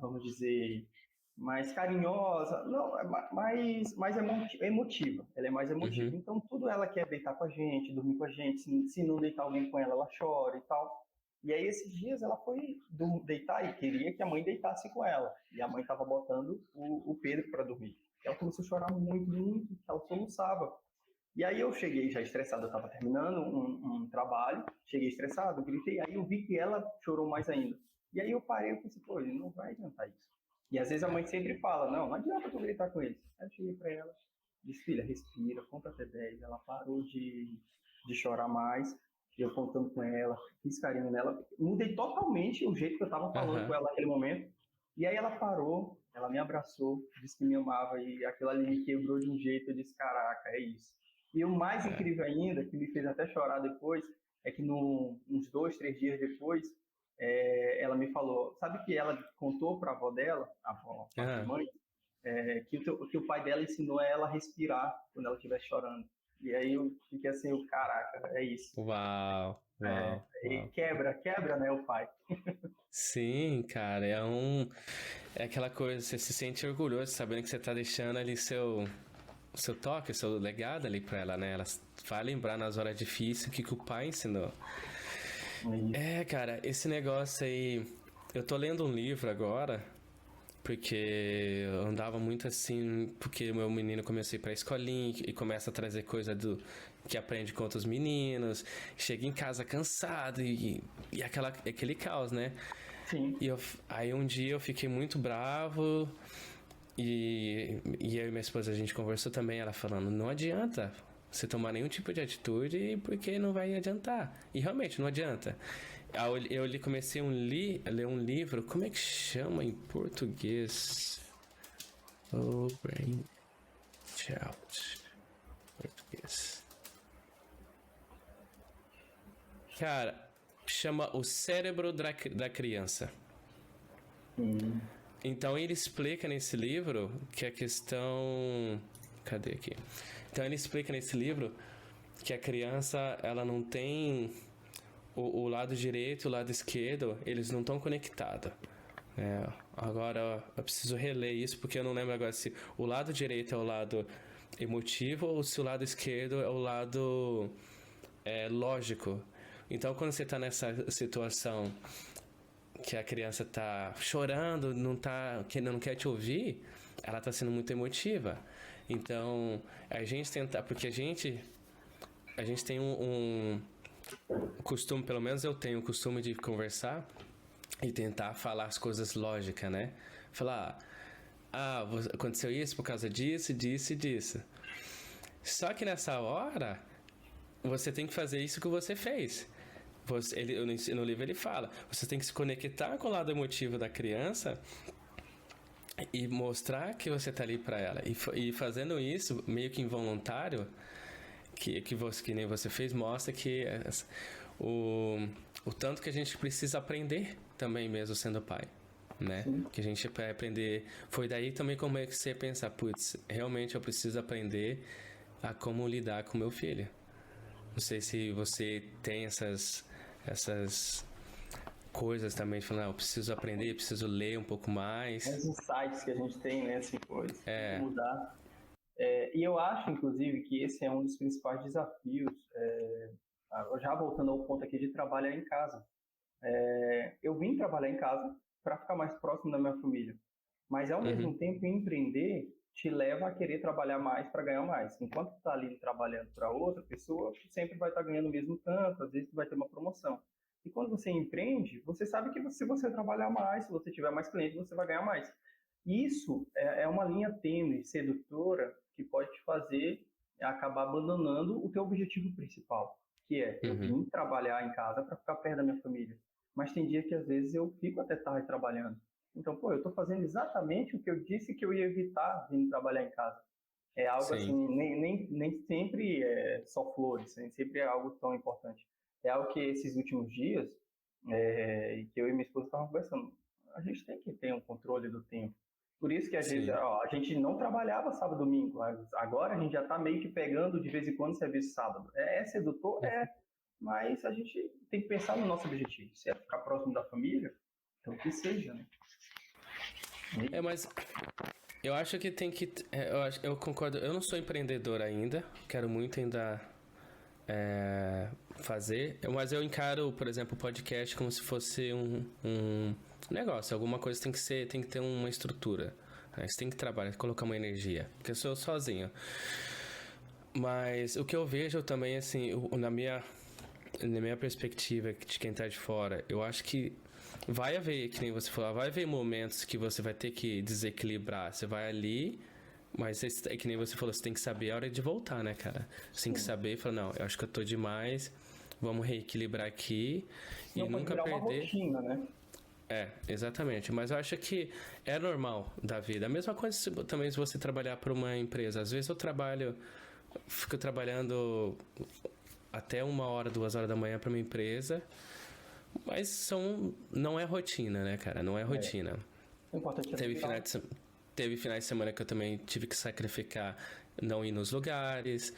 vamos dizer... mais carinhosa, não, mais emotiva. Ela é mais emotiva. Então, tudo ela quer deitar com a gente, dormir com a gente. Se não deitar alguém com ela, ela chora e tal. E aí, esses dias, ela foi deitar e queria que a mãe deitasse com ela. E a mãe estava botando o Pedro para dormir. Ela começou a chorar muito, muito, ela soluçava. E aí, eu cheguei já estressado, eu estava terminando um trabalho, cheguei estressado, gritei, aí eu vi que ela chorou mais ainda. E aí, eu parei e pensei, pô, não vai adiantar isso. E às vezes a mãe sempre fala, não adianta tu gritar com eles. Aí eu cheguei pra ela, disse, filha, respira, conta até 10. Ela parou de chorar mais, eu contando com ela, fiz carinho nela, mudei totalmente o jeito que eu tava falando com ela naquele momento. E aí ela parou, ela me abraçou, disse que me amava, e aquilo ali me quebrou de um jeito, eu disse, caraca, é isso. E o mais incrível ainda, que me fez até chorar depois, é que uns 2, 3 dias depois, ela me falou, sabe que ela contou para a avó dela, a mãe, que o pai dela ensinou ela a respirar quando ela estivesse chorando. E aí eu fiquei assim, caraca, é isso. Uau. E quebra, né, o pai. Sim, cara, é aquela coisa, você se sente orgulhoso sabendo que você tá deixando ali seu toque, seu legado ali pra ela, né? Ela vai lembrar nas horas difíceis o que o pai ensinou. Cara, esse negócio aí... Eu tô lendo um livro agora, porque eu andava muito assim, porque o meu menino começou a ir pra escolinha e começa a trazer coisa que aprende com outros meninos, chega em casa cansado e aquele caos, né? Sim. Aí um dia eu fiquei muito bravo e eu e minha esposa, a gente conversou também, ela falando, não adianta você tomar nenhum tipo de atitude porque não vai adiantar. E realmente não adianta. Eu comecei a ler um livro, como é que chama em português? Brain Child. Português. Cara, chama O Cérebro da Criança. Então ele explica nesse livro que a questão... Cadê aqui? Então ele explica nesse livro que a criança, ela não tem o lado direito e o lado esquerdo, eles não estão conectados. Agora eu preciso reler isso porque eu não lembro agora se o lado direito é o lado emotivo ou se o lado esquerdo é o lado lógico. Então quando você está nessa situação que a criança está chorando, não quer te ouvir, ela está sendo muito emotiva. Então, a gente tentar, porque a gente tem um costume, pelo menos eu tenho o costume de conversar e tentar falar as coisas lógicas, né? Falar, aconteceu isso por causa disso, disso e disso. Só que nessa hora, você tem que fazer isso que você fez. No livro ele fala, você tem que se conectar com o lado emotivo da criança e mostrar que você tá ali para ela. E fazendo isso, meio que involuntário, que nem você fez, mostra que o tanto que a gente precisa aprender também mesmo sendo pai, né? Sim. Que a gente vai aprender. Foi daí também como é que você pensa, putz, realmente eu preciso aprender a como lidar com meu filho. Não sei se você tem essas coisas também, falando, eu preciso aprender, preciso ler um pouco mais. Os insights que a gente tem, né, assim, coisas, mudar. E eu acho, inclusive, que esse é um dos principais desafios, já voltando ao ponto aqui de trabalhar em casa. Eu vim trabalhar em casa para ficar mais próximo da minha família, mas ao mesmo tempo empreender te leva a querer trabalhar mais para ganhar mais. Enquanto tu está ali trabalhando para outra pessoa, tu sempre vai estar ganhando o mesmo tanto, às vezes tu vai ter uma promoção. E quando você empreende, você sabe que se você trabalhar mais, se você tiver mais clientes, você vai ganhar mais. Isso é uma linha tênue, sedutora, que pode te fazer acabar abandonando o teu objetivo principal, que é eu vim trabalhar em casa para ficar perto da minha família. Mas tem dia que às vezes eu fico até tarde trabalhando. Então, eu estou fazendo exatamente o que eu disse que eu ia evitar vindo trabalhar em casa. É algo Sim. assim, nem sempre é só flores, nem sempre é algo tão importante. É algo que esses últimos dias, que eu e minha esposa estavam conversando, a gente tem que ter um controle do tempo. Por isso que às vezes a gente não trabalhava sábado e domingo, agora a gente já está meio que pegando de vez em quando serviço sábado. É sedutor? Mas a gente tem que pensar no nosso objetivo. Se é ficar próximo da família, então que seja, né? Mas eu acho que tem que... Eu concordo, eu não sou empreendedor ainda, quero muito ainda fazer, mas eu encaro, por exemplo, o podcast como se fosse um negócio, alguma coisa tem que ter uma estrutura, né? Você tem que trabalhar, colocar uma energia, porque eu sou sozinho. Mas o que eu vejo também, assim, na minha perspectiva de quem tá de fora, eu acho que vai haver, que nem você falou, vai haver momentos que você vai ter que desequilibrar. Você vai ali, mas que nem você falou, você tem que saber a hora de voltar, né, cara? Você tem que saber e falar, não, eu acho que eu tô demais, vamos reequilibrar aqui e nunca perder. Uma rotina, né? Exatamente. Mas eu acho que é normal da vida. A mesma coisa também se você trabalhar para uma empresa. Às vezes fico trabalhando até 1h, 2h da manhã para uma empresa, mas não é rotina, né, cara? Não é rotina. Teve finais de semana que eu também tive que sacrificar não ir nos lugares,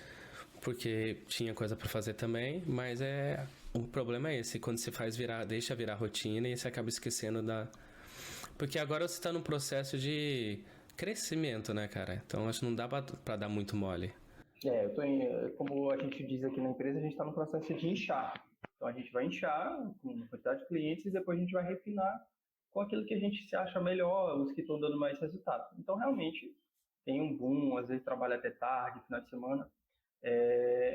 porque tinha coisa para fazer também, mas o problema é esse, quando você deixa virar rotina e você acaba esquecendo porque agora você tá num processo de crescimento, né, cara? Então acho que não dá pra dar muito mole. Como a gente diz aqui na empresa, a gente está no processo de inchar. Então a gente vai inchar com uma quantidade de clientes e depois a gente vai refinar com aquilo que a gente se acha melhor, os que estão dando mais resultado. Então realmente tem um boom, às vezes trabalha até tarde, final de semana.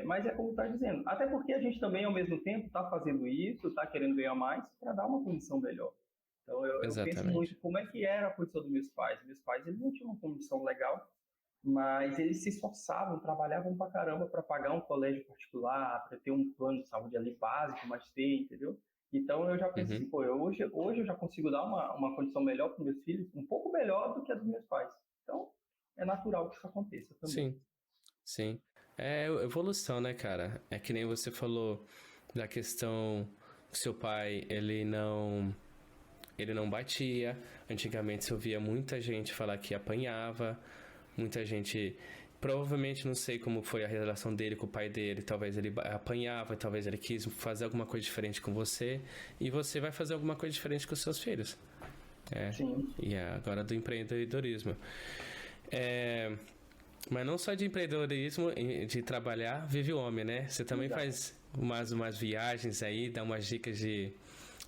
Mas é como está dizendo, até porque a gente também ao mesmo tempo está fazendo isso, está querendo ganhar mais para dar uma condição melhor. Então eu penso muito como é que era a condição dos meus pais. Meus pais eles não tinham uma condição legal, mas eles se esforçavam, trabalhavam pra caramba para pagar um colégio particular, para ter um plano de saúde ali básico, mas ter, entendeu? Então eu já pensei assim, hoje eu já consigo dar uma condição melhor para meus filhos, um pouco melhor do que a dos meus pais. Então é natural que isso aconteça também. Sim. É evolução, né, cara? É que nem você falou da questão que seu pai, ele não batia. Antigamente você ouvia muita gente falar que apanhava. Muita gente, provavelmente não sei como foi a relação dele com o pai dele, talvez ele apanhava, talvez ele quis fazer alguma coisa diferente com você, e você vai fazer alguma coisa diferente com os seus filhos. Sim. E agora do empreendedorismo. Mas não só de empreendedorismo, de trabalhar, vive o homem, né? Você também faz umas viagens aí, dá umas dicas de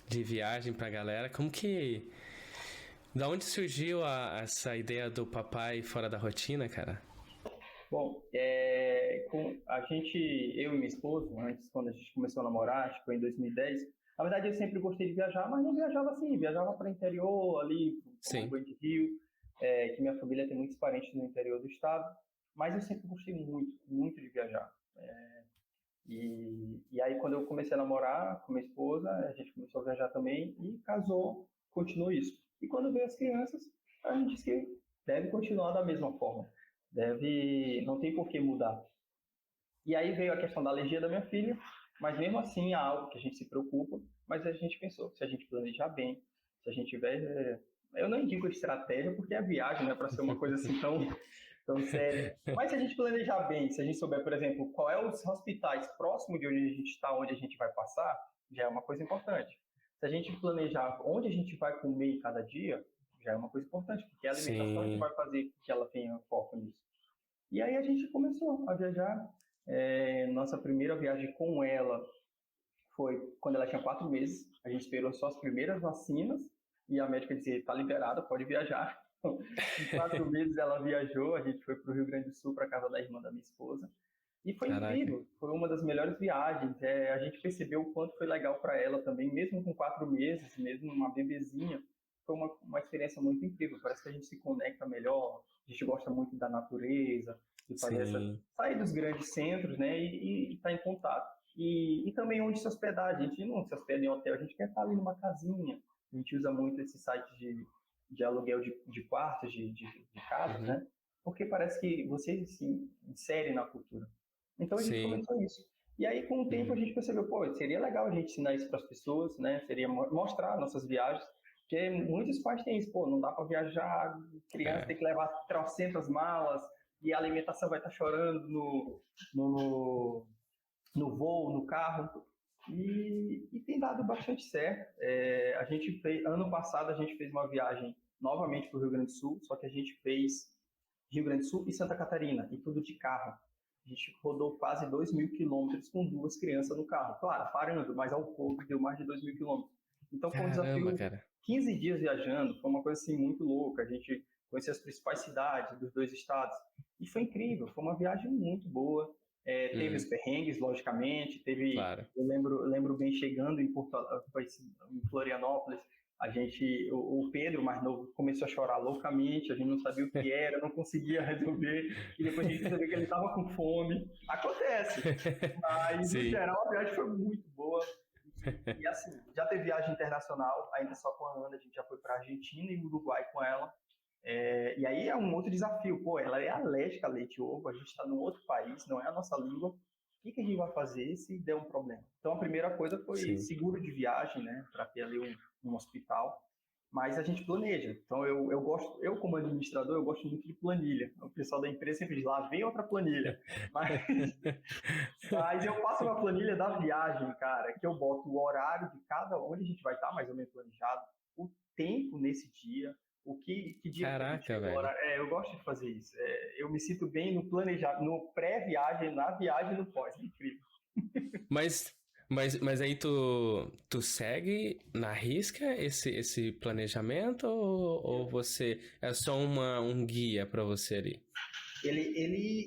viagem pra galera. Como que... Da onde surgiu essa ideia do papai fora da rotina, cara? Bom, eu e minha esposa, antes, quando a gente começou a namorar, acho que foi em 2010, Na verdade, eu sempre gostei de viajar, mas não viajava assim, viajava para o interior, ali, Sim. para o de Rio, que minha família tem muitos parentes no interior do estado, mas eu sempre gostei muito, muito de viajar. E aí, quando eu comecei a namorar com minha esposa, a gente começou a viajar também e casou, continuou isso. E quando veio as crianças, a gente disse que deve continuar da mesma forma, não tem por que mudar. E aí veio a questão da alergia da minha filha, mas mesmo assim é algo que a gente se preocupa, mas a gente pensou, se a gente planejar bem, se a gente tiver, eu não indico estratégia, porque a viagem não é para ser uma coisa assim tão séria, mas se a gente planejar bem, se a gente souber, por exemplo, qual é os hospitais próximos de onde a gente está, onde a gente vai passar, já é uma coisa importante. Se a gente planejar onde a gente vai comer em cada dia, já é uma coisa importante, porque a alimentação é que vai fazer com que ela tenha foco nisso. E aí a gente começou a viajar. Nossa primeira viagem com ela foi quando ela tinha 4 meses. A gente esperou só as primeiras vacinas e a médica dizia, está liberada, pode viajar. Em 4 meses ela viajou, a gente foi para o Rio Grande do Sul, para a casa da irmã da minha esposa. E foi incrível, foi uma das melhores viagens. A gente percebeu o quanto foi legal para ela também, mesmo com 4 meses, mesmo uma bebezinha. Foi uma experiência muito incrível, parece que a gente se conecta melhor, a gente gosta muito da natureza, de fazer sair dos grandes centros, né, e estar em contato. E também onde se hospedar, a gente não se hospeda em hotel, a gente quer estar ali numa casinha, a gente usa muito esses sites de aluguel de quartos, de casas, né, porque parece que você se insere na cultura. Então a gente começou isso. E aí, com o tempo, a gente percebeu, pô, seria legal a gente ensinar isso para as pessoas, né, seria mostrar nossas viagens, porque muitos pais têm isso, pô, não dá para viajar, criança tem que levar 300 malas, e a alimentação vai estar chorando no voo, no carro. E tem dado bastante certo. Ano passado, a gente fez uma viagem novamente para o Rio Grande do Sul, só que a gente fez Rio Grande do Sul e Santa Catarina, e tudo de carro. A gente rodou quase 2.000 quilômetros com 2 crianças no carro. Claro, parando, mas ao todo deu mais de 2.000 quilômetros. Então foi um desafio, 15 dias viajando, foi uma coisa assim muito louca. A gente conheceu as principais cidades dos 2 estados e foi incrível, foi uma viagem muito boa. Teve os perrengues, logicamente, eu lembro bem chegando em Florianópolis, o Pedro, mais novo, começou a chorar loucamente, a gente não sabia o que era, não conseguia resolver, e depois a gente percebeu que ele estava com fome. Acontece, mas no geral a viagem foi muito boa. E assim, já teve viagem internacional, ainda só com a Ana, a gente já foi para a Argentina e Uruguai com ela. E aí é um outro desafio, pô, ela é alérgica a leite e ovo, a gente está num outro país, não é a nossa língua, o que a gente vai fazer se der um problema? Então a primeira coisa foi seguro de viagem, né, para ter ali um hospital, mas a gente planeja. Então eu como administrador, eu gosto muito de planilha. O pessoal da empresa sempre diz, lá vem outra planilha. Mas eu faço uma planilha da viagem, cara, que eu boto o horário de onde a gente vai estar, mais ou menos planejado, o tempo nesse dia, que dia. Caraca, velho. Eu gosto de fazer isso. Eu me sinto bem no planejado, no pré-viagem, na viagem e no pós. É incrível. Mas aí tu segue na risca esse planejamento ou você é só um guia para você ali?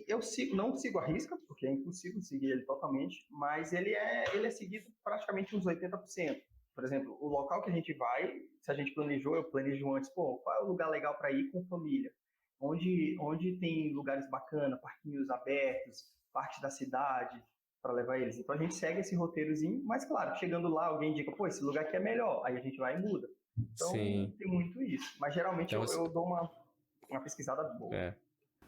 Eu não sigo a risca, porque é impossível seguir ele totalmente, mas ele é seguido praticamente uns 80%. Por exemplo, o local que a gente vai, se a gente planejou, eu planejo antes, pô, qual é o lugar legal para ir com família? Onde tem lugares bacanas, parquinhos abertos, parte da cidade, para levar eles. Então a gente segue esse roteirozinho, mas claro, chegando lá, alguém indica, pô, esse lugar aqui é melhor, aí a gente vai e muda. Então tem muito isso. Mas geralmente então, eu dou uma pesquisada boa.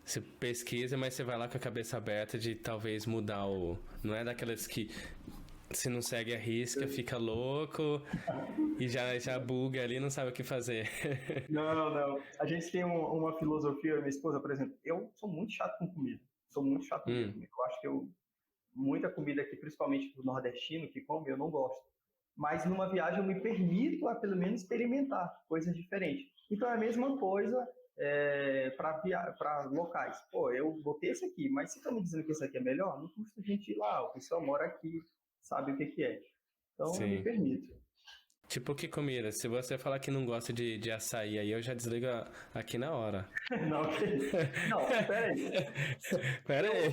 Você pesquisa, mas você vai lá com a cabeça aberta de talvez mudar Não é daquelas que se não segue a risca, fica louco e já buga ali, não sabe o que fazer. Não. A gente tem uma filosofia, minha esposa, por exemplo, eu sou muito chato com comida. Sou muito chato com comida. Eu acho que muita comida aqui, principalmente do nordestino que come, eu não gosto. Mas numa viagem eu me permito a pelo menos experimentar coisas diferentes. Então é a mesma coisa para locais. Pô, eu botei esse aqui, mas se estão me dizendo que esse aqui é melhor, não custa a gente ir lá, o pessoal mora aqui, sabe o que é. Então eu me permito. Tipo, que comida? Se você falar que não gosta de açaí, aí eu já desligo aqui na hora. Não, peraí. Peraí.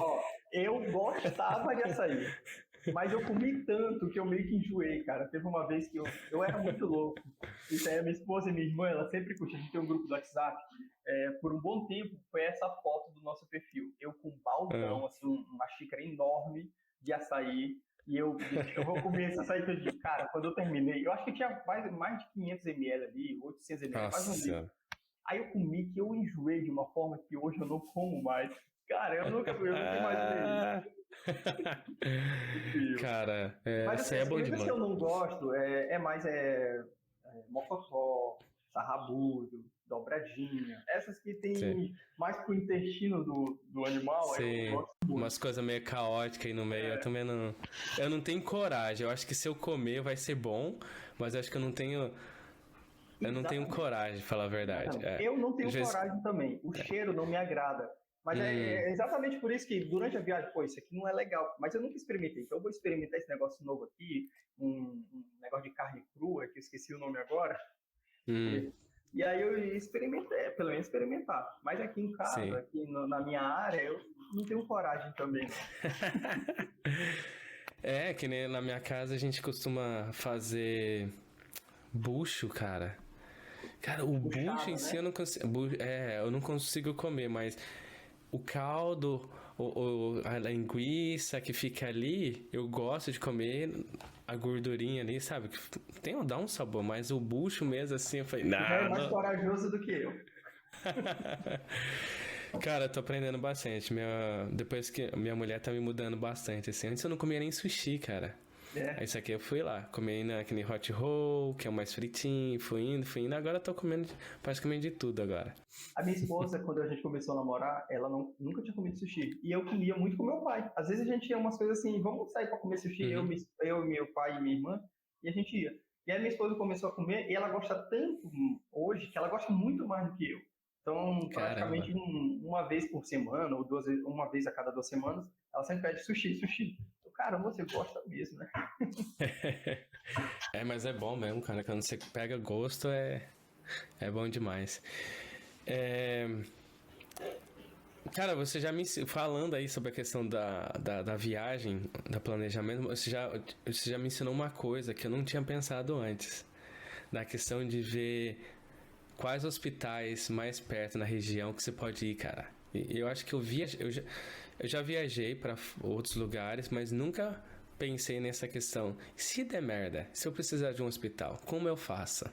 Eu gostava de açaí. Mas eu comi tanto que eu meio que enjoei, cara. Teve uma vez que eu era muito louco. Isso aí, a minha esposa e minha irmã, ela sempre curte. A gente tem um grupo do WhatsApp. Por um bom tempo, foi essa foto do nosso perfil. Eu com um Ah, baldão, assim, uma xícara enorme de açaí. E eu vou comer esse açaí todo. Cara, quando eu terminei, eu acho que tinha mais de 500 ml ali, 800 ml, quase um litro. nossa. Aí eu comi que eu enjoei de uma forma que hoje eu não como mais. Cara, eu nunca imaginei isso. Ah. Incrível. Cara, Mas isso assim, aí é as bom comidas que demais. eu não gosto mocotó, sarrabudo, dobradinha. Essas que Sim. tem mais pro intestino do animal, eu Sim. gosto muito. Umas coisas meio caóticas aí no meio, eu É, também não. Eu não tenho coragem. Eu acho que se eu comer vai ser bom, mas eu acho que eu não tenho. Eu não tenho exatamente, coragem, de falar a verdade. exatamente. Eu não tenho Às vezes. coragem também. O cheiro não me agrada. Mas Hum, é exatamente por isso que durante a viagem, pô, isso aqui não é legal. Mas eu nunca experimentei. Então eu vou experimentar esse negócio novo aqui, um negócio de carne crua, que eu esqueci o nome agora. hum, E aí eu experimentei, pelo menos experimentar. Mas aqui em casa, sim. aqui na minha área, eu não tenho coragem também, não. É, que nem na minha casa a gente costuma fazer bucho, cara. Cara, o bucho em Puxada, si eu né? não consigo. Eu não consigo comer, mas o caldo, a linguiça que fica ali, eu gosto de comer a gordurinha ali, sabe? Dá um sabor, mas o bucho mesmo assim, eu falei, Tu já é não, mais não. corajoso do que eu. Cara, eu tô aprendendo bastante. Depois que minha mulher tá me mudando bastante, assim. Antes eu não comia nem sushi, cara. Aí É. isso aqui eu fui lá, comi naquele hot roll, que é o mais fritinho, fui indo, agora eu tô comendo praticamente de tudo agora. A minha esposa, quando a gente começou a namorar, ela nunca tinha comido sushi. E eu comia muito com meu pai. Às vezes a gente ia umas coisas assim, vamos sair para comer sushi, Uhum. meu pai e minha irmã, e a gente ia. E aí minha esposa começou a comer, e ela gosta tanto hoje, que ela gosta muito mais do que eu. Então, Caramba. praticamente uma vez por semana, ou uma vez a cada 2 semanas, ela sempre pede sushi, sushi. Caramba, você gosta mesmo, né? É, mas é bom mesmo, cara. Quando você pega gosto, é bom demais. É, cara, você já me falando aí sobre a questão da viagem, da planejamento, você já me ensinou uma coisa que eu não tinha pensado antes. Na questão de ver quais hospitais mais perto na região que você pode ir, cara. E eu acho que eu já viajei para outros lugares, mas nunca pensei nessa questão. Se der merda, se eu precisar de um hospital, como eu faço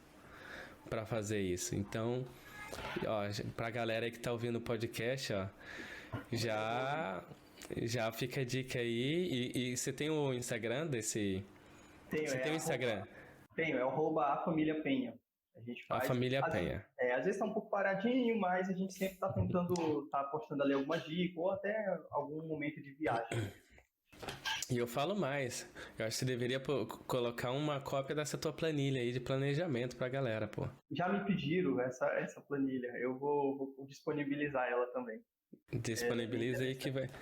para fazer isso? Então, ó, pra galera aí que tá ouvindo o podcast, ó, já já fica a dica aí. E você tem o Instagram desse? Tenho, Você tem o Instagram? tenho, é a família Penha. A gente A faz. família Penha. Às vezes está um pouco paradinho, mas a gente sempre está tentando, tá postando ali alguma dica ou até algum momento de viagem. E eu falo mais. Eu acho que você deveria colocar uma cópia dessa tua planilha aí de planejamento pra galera, pô. Já me pediram essa planilha, eu vou disponibilizar ela também. É bem Disponibiliza aí interessante.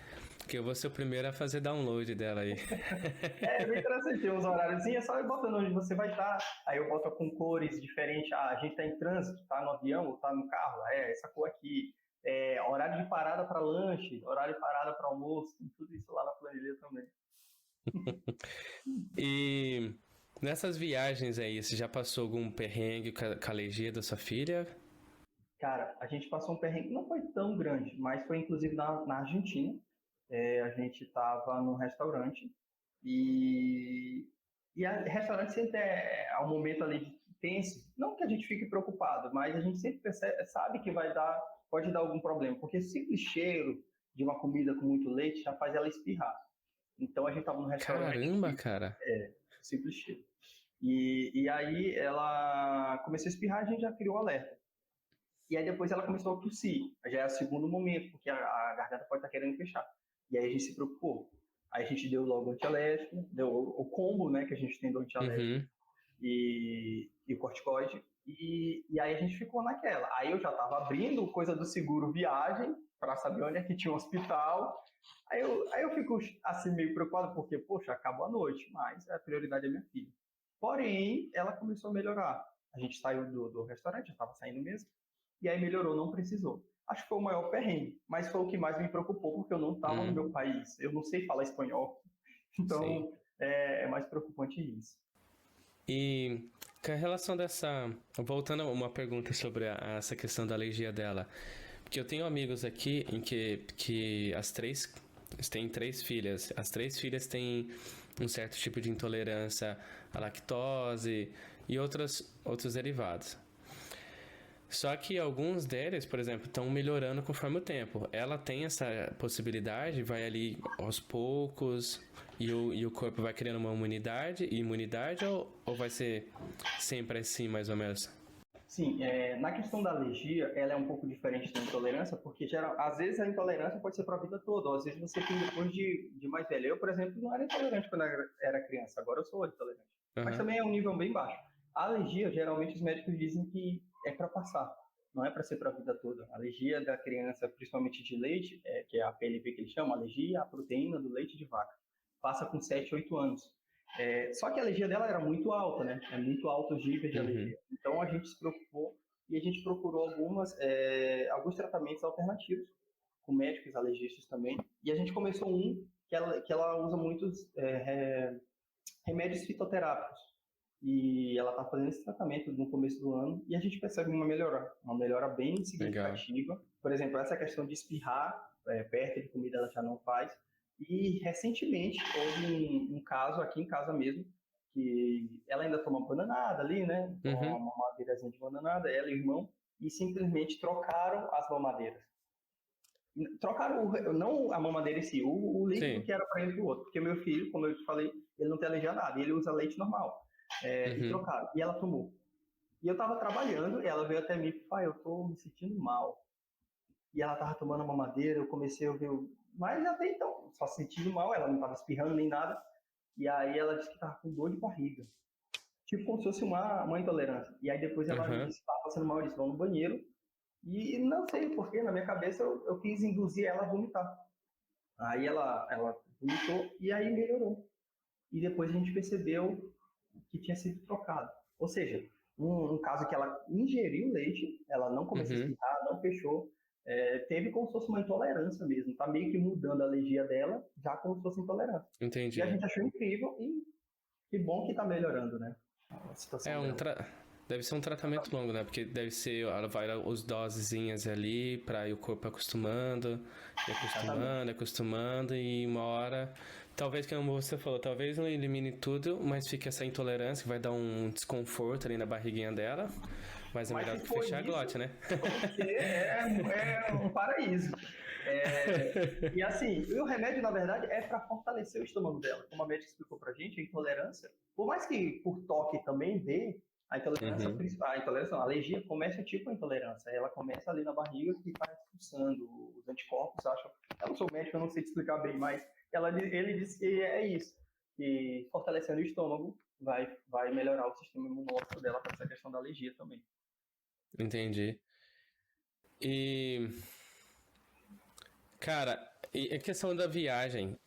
que eu vou ser o primeiro a fazer download dela aí. É bem interessante, tem uns horários, é só ir botando onde você vai estar, aí eu boto com cores diferentes, a gente está em trânsito, está no avião ou está no carro, essa cor aqui, horário de parada para lanche, horário de parada para almoço, tem tudo isso lá na planilha também. E nessas viagens aí, você já passou algum perrengue com a alergia da sua filha? Cara, a gente passou um perrengue, não foi tão grande, mas foi inclusive na Argentina. A gente estava num restaurante e, restaurante sempre é um momento ali de tenso. Não que a gente fique preocupado, mas a gente sempre sabe que pode dar algum problema, porque o simples cheiro de uma comida com muito leite já faz ela espirrar. Então a gente estava num restaurante Caramba, cara. simples cheiro. E aí ela começou a espirrar, a gente já criou um alerta. E aí depois ela começou a tossir. Já é o segundo momento, porque a garganta pode estar querendo fechar. E aí a gente se preocupou. Aí a gente deu logo antialérgico, deu o combo, né, que a gente tem do antialérgico Uhum. e o corticoide. E aí a gente ficou naquela. Aí eu já estava abrindo coisa do seguro viagem, para saber onde é que tinha um hospital. Aí eu fico assim meio preocupado, porque, poxa, acabou a noite, mas a prioridade é minha filha. Porém, ela começou a melhorar. A gente saiu do restaurante, já estava saindo mesmo. E aí melhorou, não precisou. Acho que foi o maior perrengue, mas foi o que mais me preocupou, porque eu não estava no Hum. meu país. Eu não sei falar espanhol. Então, é mais preocupante isso. E com a relação dessa... Voltando a uma pergunta sobre essa questão da alergia dela. Porque eu tenho amigos aqui em que as três... Têm 3 filhas. As 3 filhas têm um certo tipo de intolerância à lactose e outros derivados. Só que alguns deles, por exemplo, estão melhorando conforme o tempo. Ela tem essa possibilidade, vai ali aos poucos e o corpo vai criando uma imunidade ou vai ser sempre assim, mais ou menos? Sim, na questão da alergia, ela é um pouco diferente da intolerância, porque às vezes a intolerância pode ser para a vida toda, ou às vezes você tem depois de mais velho. Eu, por exemplo, não era intolerante quando eu era criança, agora eu sou intolerante. Mas também é um nível bem baixo. A alergia, geralmente, os médicos dizem que é para passar, não é para ser para a vida toda. A alergia da criança, principalmente de leite, que é a PLV que eles chamam, alergia à proteína do leite de vaca, passa com 7, 8 anos. Só que a alergia dela era muito alta, né? É muito alto os níveis de alergia. Então a gente se preocupou e a gente procurou alguns tratamentos alternativos, com médicos alergistas também. E a gente começou que ela usa muitos remédios fitoterápicos. E ela está fazendo esse tratamento no começo do ano e a gente percebe uma melhora bem significativa. Legal. Por exemplo, essa questão de espirrar perto de comida ela já não faz. E recentemente houve um caso aqui em casa mesmo, que ela ainda toma bananada ali, né? Uma mamadeirazinha de bananada, ela e o irmão, e simplesmente trocaram as mamadeiras. Trocaram, não a mamadeira em si, o líquido que era para ele do outro. Porque meu filho, como eu te falei, ele não tem alergia a nada, ele usa leite normal. E trocaram, e ela tomou. E eu tava trabalhando, e ela veio até mim e falou, pai, eu tô me sentindo mal. E ela tava tomando a mamadeira, eu comecei a ouvir, mas até então, só sentindo mal, ela não tava espirrando nem nada. E aí ela disse que tava com dor de barriga. Tipo como se fosse uma intolerância. E aí depois ela disse que tava passando mal, eu disse, vamos no banheiro. E não sei porquê, na minha cabeça eu quis induzir ela a vomitar. Aí ela vomitou e aí melhorou. E depois a gente percebeu que tinha sido trocado. Ou seja, um caso que ela ingeriu leite, ela não começou a espirrar, não fechou, teve como se fosse uma intolerância mesmo. Tá meio que mudando a alergia dela, já como se fosse intolerância. Entendi. E a gente achou incrível e que bom que tá melhorando, né? A situação dela. Deve ser um tratamento longo, né? Porque deve ser, ela vai os dosezinhas ali para o corpo acostumando, acostumando e uma hora, talvez, como você falou, talvez não elimine tudo, mas fique essa intolerância que vai dar um desconforto ali na barriguinha dela, mas é melhor que fechar a glote, né? Porque é um paraíso. E assim, o remédio, na verdade, é para fortalecer o estômago dela. Como a médica explicou pra gente, a intolerância, por mais que por toque também dê, a intolerância, a alergia começa tipo a intolerância. Ela começa ali na barriga e vai expulsando os anticorpos, acho. Eu não sou médico, eu não sei te explicar bem, mas ele disse que é isso. Que fortalecendo o estômago vai melhorar o sistema imunológico dela para essa questão da alergia também. Entendi. E... Cara, e a questão da viagem,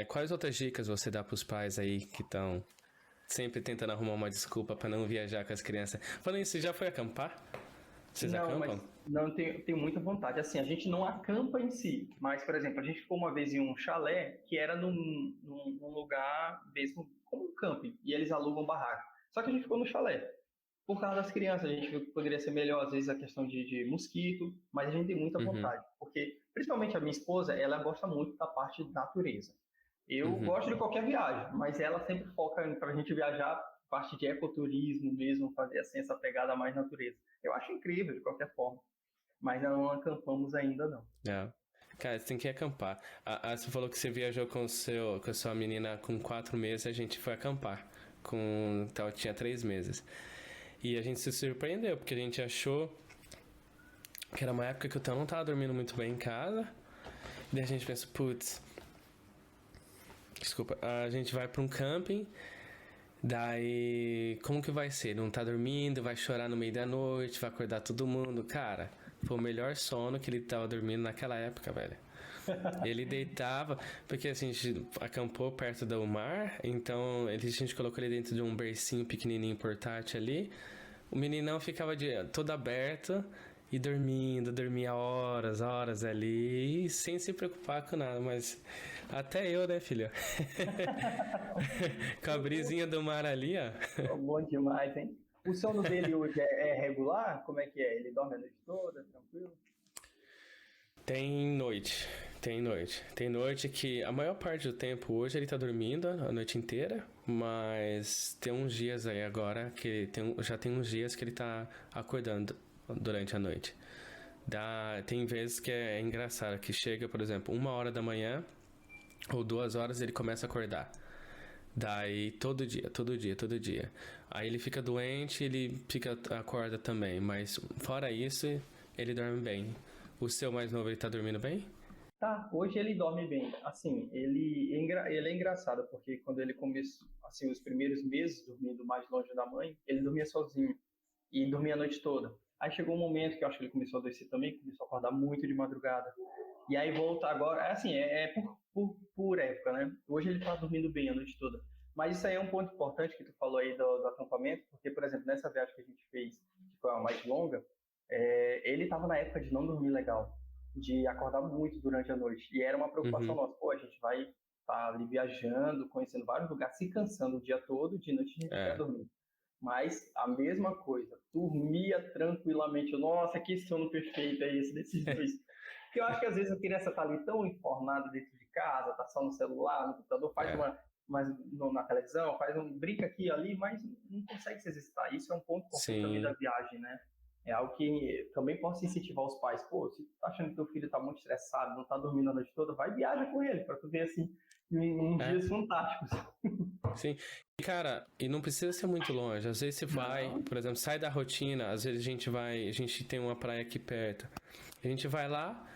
quais outras dicas você dá para os pais aí que estão sempre tentando arrumar uma desculpa para não viajar com as crianças? Falando isso, você já foi acampar? Vocês acampam? Não, tenho muita vontade. Assim, a gente não acampa em si, mas, por exemplo, a gente ficou uma vez em um chalé que era num lugar mesmo como um camping, e eles alugam barraca. Só que a gente ficou no chalé. Por causa das crianças, a gente viu que poderia ser melhor, às vezes, a questão de mosquito, mas a gente tem muita vontade, porque, principalmente a minha esposa, ela gosta muito da parte da natureza. Eu gosto de qualquer viagem, mas ela sempre foca para a gente viajar, parte de ecoturismo mesmo, fazer assim, essa pegada mais natureza. Eu acho incrível, de qualquer forma, mas não acampamos ainda, não. Cara, você tem que acampar. Você falou que você viajou com a sua menina com 4 meses, a gente foi acampar. Então, tinha 3 meses. E a gente se surpreendeu, porque a gente achou que era uma época que o Theo não tava dormindo muito bem em casa. E daí a gente pensou, desculpa, a gente vai pra um camping, daí como que vai ser? Não tá dormindo, vai chorar no meio da noite, vai acordar todo mundo. Cara, foi o melhor sono que ele tava dormindo naquela época, velho. Ele deitava, porque assim, a gente acampou perto do mar, então a gente colocou ele dentro de um bercinho pequenininho portátil ali. O meninão ficava todo aberto e dormia horas ali, sem se preocupar com nada, mas até eu, né, filho? Com a brisinha do mar ali, ó. Bom demais, hein? O sono dele hoje é regular? Como é que é? Ele dorme a noite toda, tranquilo? Tem noite. Tem noite que a maior parte do tempo hoje ele tá dormindo a noite inteira, mas tem uns dias aí agora que já tem uns dias que ele tá acordando durante a noite. Tem vezes que é engraçado, que chega, por exemplo, 1 hora da manhã ou 2 horas ele começa a acordar. Daí todo dia. Aí ele fica doente, acorda também, mas fora isso, ele dorme bem. O seu mais novo, ele tá dormindo bem? Tá, hoje ele dorme bem. Assim, ele é engraçado, porque quando ele começou, assim, os primeiros meses dormindo mais longe da mãe, ele dormia sozinho e dormia a noite toda. Aí chegou um momento que eu acho que ele começou a adoecer também, começou a acordar muito de madrugada. E aí volta agora, assim, por época, né? Hoje ele tá dormindo bem a noite toda. Mas isso aí é um ponto importante que tu falou aí do acampamento, porque, por exemplo, nessa viagem que a gente fez, que foi a mais longa, ele estava na época de não dormir legal, de acordar muito durante a noite. E era uma preocupação nossa. Pô, a gente vai estar ali viajando, conhecendo vários lugares, se cansando o dia todo, de noite a gente quer dormir. Mas a mesma coisa, dormia tranquilamente. Nossa, que sono perfeito é esse desses dois. Porque eu acho que às vezes a criança está ali tão informada dentro de casa, está só no celular, no computador, faz na televisão, brinca aqui e ali, mas não consegue se exercitar. Isso é um ponto importante também da viagem, né? É algo que também posso incentivar os pais. Pô, se tu tá achando que teu filho tá muito estressado, não tá dormindo a noite toda, vai e viaja com ele, pra tu ver, assim, em dias fantásticos. Sim. Cara, e não precisa ser muito longe. Às vezes você vai, por exemplo, sai da rotina, às vezes a gente tem uma praia aqui perto. A gente vai lá,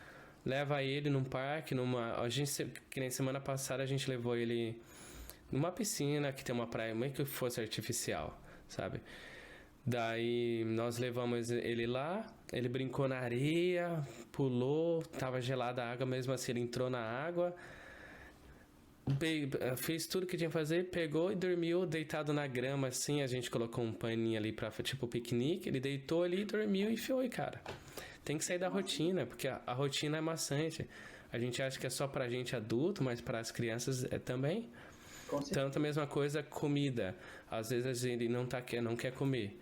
leva ele num parque, que nem semana passada a gente levou ele numa piscina que tem uma praia meio que fosse artificial, sabe? Daí nós levamos ele lá, ele brincou na areia, pulou, tava gelada a água, mesmo assim ele entrou na água, fez tudo que tinha que fazer, pegou e dormiu deitado na grama, assim, a gente colocou um paninho ali pra, tipo, piquenique, ele deitou ali, dormiu e foi, cara. Tem que sair da rotina, porque a rotina é maçante. A gente acha que é só pra gente adulto, mas para as crianças também. Tanto a mesma coisa, comida. Às vezes ele não quer comer.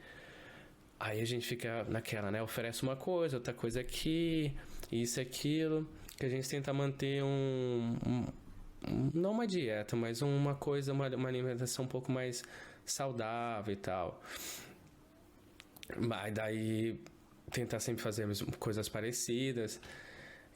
Aí a gente fica naquela, né? Oferece uma coisa, outra coisa aqui, isso e aquilo. Que a gente tenta manter não uma dieta, mas uma alimentação um pouco mais saudável e tal. Mas daí tentar sempre fazer coisas parecidas.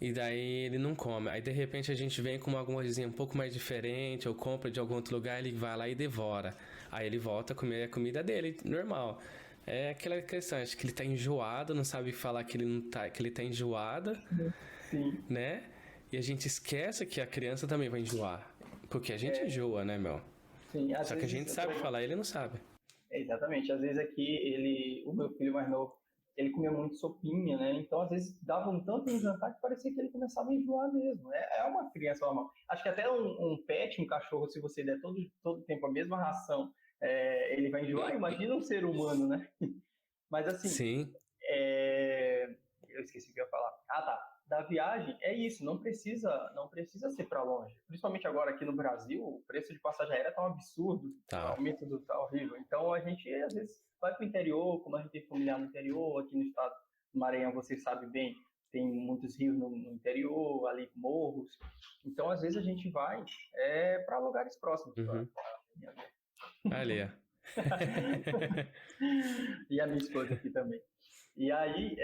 E daí ele não come. Aí de repente a gente vem com alguma coisinha um pouco mais diferente, ou compra de algum outro lugar, ele vai lá e devora. Aí ele volta a comer a comida dele, normal. É aquela questão, acho que ele tá enjoado, não sabe falar que ele tá enjoado, Sim. Né? E a gente esquece que a criança também vai enjoar. Porque a gente enjoa, né, meu? Sim, só que a gente sabe falar, ele não sabe. Exatamente. Às vezes aqui, o meu filho mais novo, ele comia muito sopinha, né? Então, às vezes, davam tanto no jantar que parecia que ele começava a enjoar mesmo. É uma criança normal. Acho que até um pet, um cachorro, se você der todo tempo a mesma ração, ele vai enjoar. Imagina um ser humano, né? Mas, assim... Sim. Eu esqueci o que eu ia falar. Ah, tá. Da viagem, é isso. Não precisa ser para longe. Principalmente agora aqui no Brasil, o preço de passagem aérea tá um absurdo. Tá. O aumento tá horrível. Então, a gente, às vezes, vai para o interior, como a gente tem familiar no interior, aqui no estado do Maranhão, você sabe bem, tem muitos rios no interior, ali morros. Então, às vezes, a gente vai para lugares próximos. Ali, ó. E a minha esposa aqui também. E aí,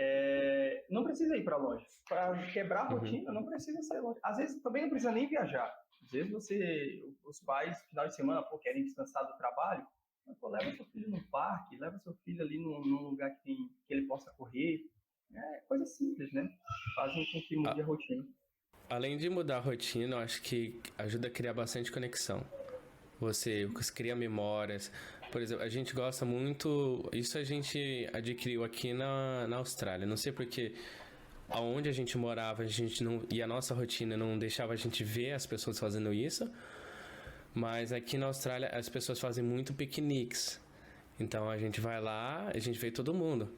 não precisa ir para longe. Para quebrar a rotina, não precisa sair longe. Às vezes, também não precisa nem viajar. Às vezes, os pais, final de semana, querem descansar do trabalho, leva seu filho no parque, leva seu filho ali num lugar que ele possa correr. É coisa simples, né? Fazem com que mude a rotina. Além de mudar a rotina, eu acho que ajuda a criar bastante conexão. Você cria memórias. Por exemplo, a gente gosta muito... Isso a gente adquiriu aqui na Austrália. Não sei porque aonde a gente morava, a gente não... E a nossa rotina não deixava a gente ver as pessoas fazendo isso. Mas aqui na Austrália as pessoas fazem muito piqueniques. Então a gente vai lá, a gente vê todo mundo.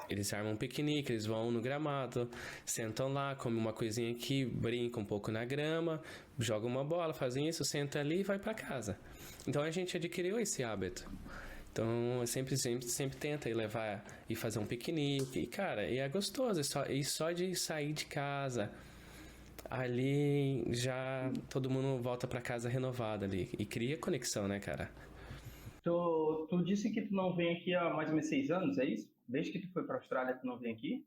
Eles armam um piquenique, eles vão no gramado, sentam lá, comem uma coisinha aqui, brincam um pouco na grama, jogam uma bola, fazem isso, sentam ali e vai para casa. Então a gente adquiriu esse hábito. Então eu sempre tenta ir levar e fazer um piquenique. E cara, e é gostoso, só de sair de casa, ali já todo mundo volta para casa renovado ali. E cria conexão, né, cara? Tu disse que tu não vem aqui há mais ou menos 6 anos, é isso? Desde que tu foi pra Austrália, tu não vem aqui?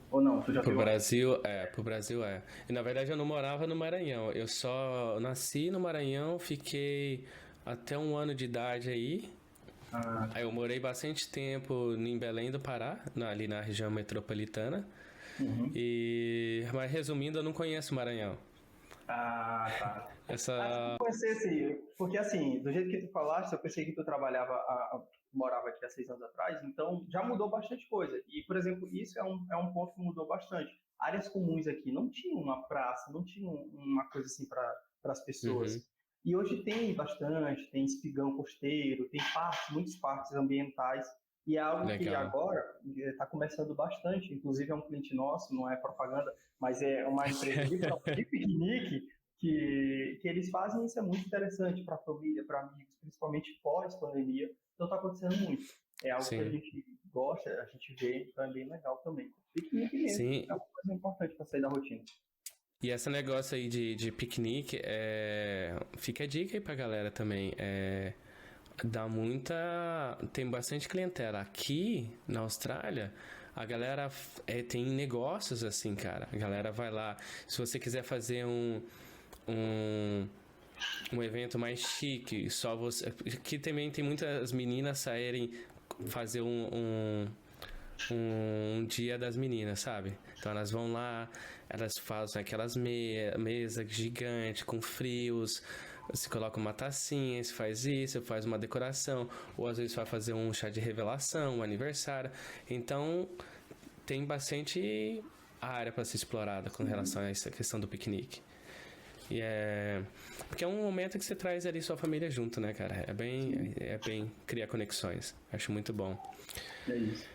Ou não, tu já Pro veio antes? Brasil, pro Brasil é. E na verdade eu não morava no Maranhão. Eu só nasci no Maranhão, fiquei até 1 ano de idade aí. Ah, Aí eu morei bastante tempo em Belém do Pará, ali na região metropolitana. uhum. Mas resumindo, eu não conheço o Maranhão. Ah, tá. Ah, se tu Essa. conhecesse, porque assim, do jeito que tu falaste, eu pensei que tu morava aqui há 6 anos atrás, então já mudou bastante coisa. E, por exemplo, isso é um ponto que mudou bastante. Áreas comuns aqui não tinha uma praça, não tinha uma coisa assim para as pessoas. Uhum, E hoje tem bastante, tem espigão costeiro, tem parques, muitos parques ambientais. E é algo que legal. agora está começando bastante, inclusive é um cliente nosso, não é propaganda, mas é uma empresa de piquenique que eles fazem. Isso é muito interessante para a família, para amigos, principalmente pós-pandemia. Então está acontecendo muito. É algo que a Sim. gente gosta, a gente vê, então é bem legal também. Piquenique mesmo, é Sim. uma coisa importante para sair da rotina. E esse negócio aí de piquenique, fica a dica aí pra galera também. Dá muita. Tem bastante clientela. Aqui na Austrália, a galera tem negócios assim, cara. A galera vai lá. Se você quiser fazer um, um evento mais chique, só você. Aqui também tem muitas meninas saírem fazer um dia das meninas, sabe? Então elas vão lá, elas fazem aquelas mesas gigantes com frios, você coloca uma tacinha, você faz isso, faz uma decoração, ou às vezes vai fazer um chá de revelação, um aniversário. Então tem bastante área para ser explorada com relação a essa questão do piquenique. E porque é um momento que você traz ali sua família junto, né, cara? É bem criar conexões. Acho muito bom. É isso.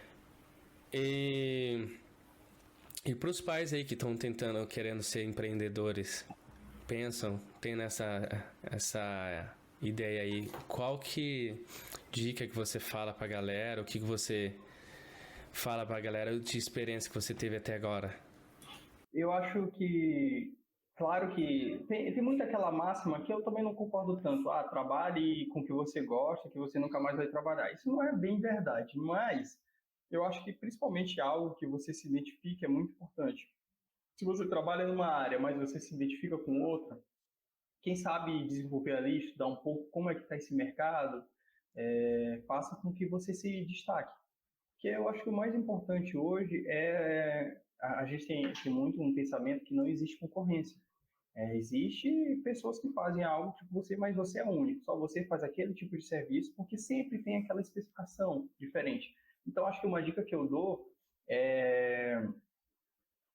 E, e para os pais aí que estão querendo ser empreendedores, tem essa ideia aí, qual que dica que você fala pra galera, o que você fala pra galera de experiência que você teve até agora? Eu acho que, claro que tem muito aquela máxima que eu também não concordo tanto. Ah, trabalhe com o que você gosta, que você nunca mais vai trabalhar. Isso não é bem verdade, mas eu acho que principalmente algo que você se identifique é muito importante. Se você trabalha numa área, mas você se identifica com outra, quem sabe desenvolver ali, estudar um pouco como é que está esse mercado, faça com que você se destaque. Porque eu acho que o mais importante hoje a gente tem muito um pensamento que não existe concorrência. Existe pessoas que fazem algo tipo você, mas você é único. Só você faz aquele tipo de serviço, porque sempre tem aquela especificação diferente. Então, acho que uma dica que eu dou é,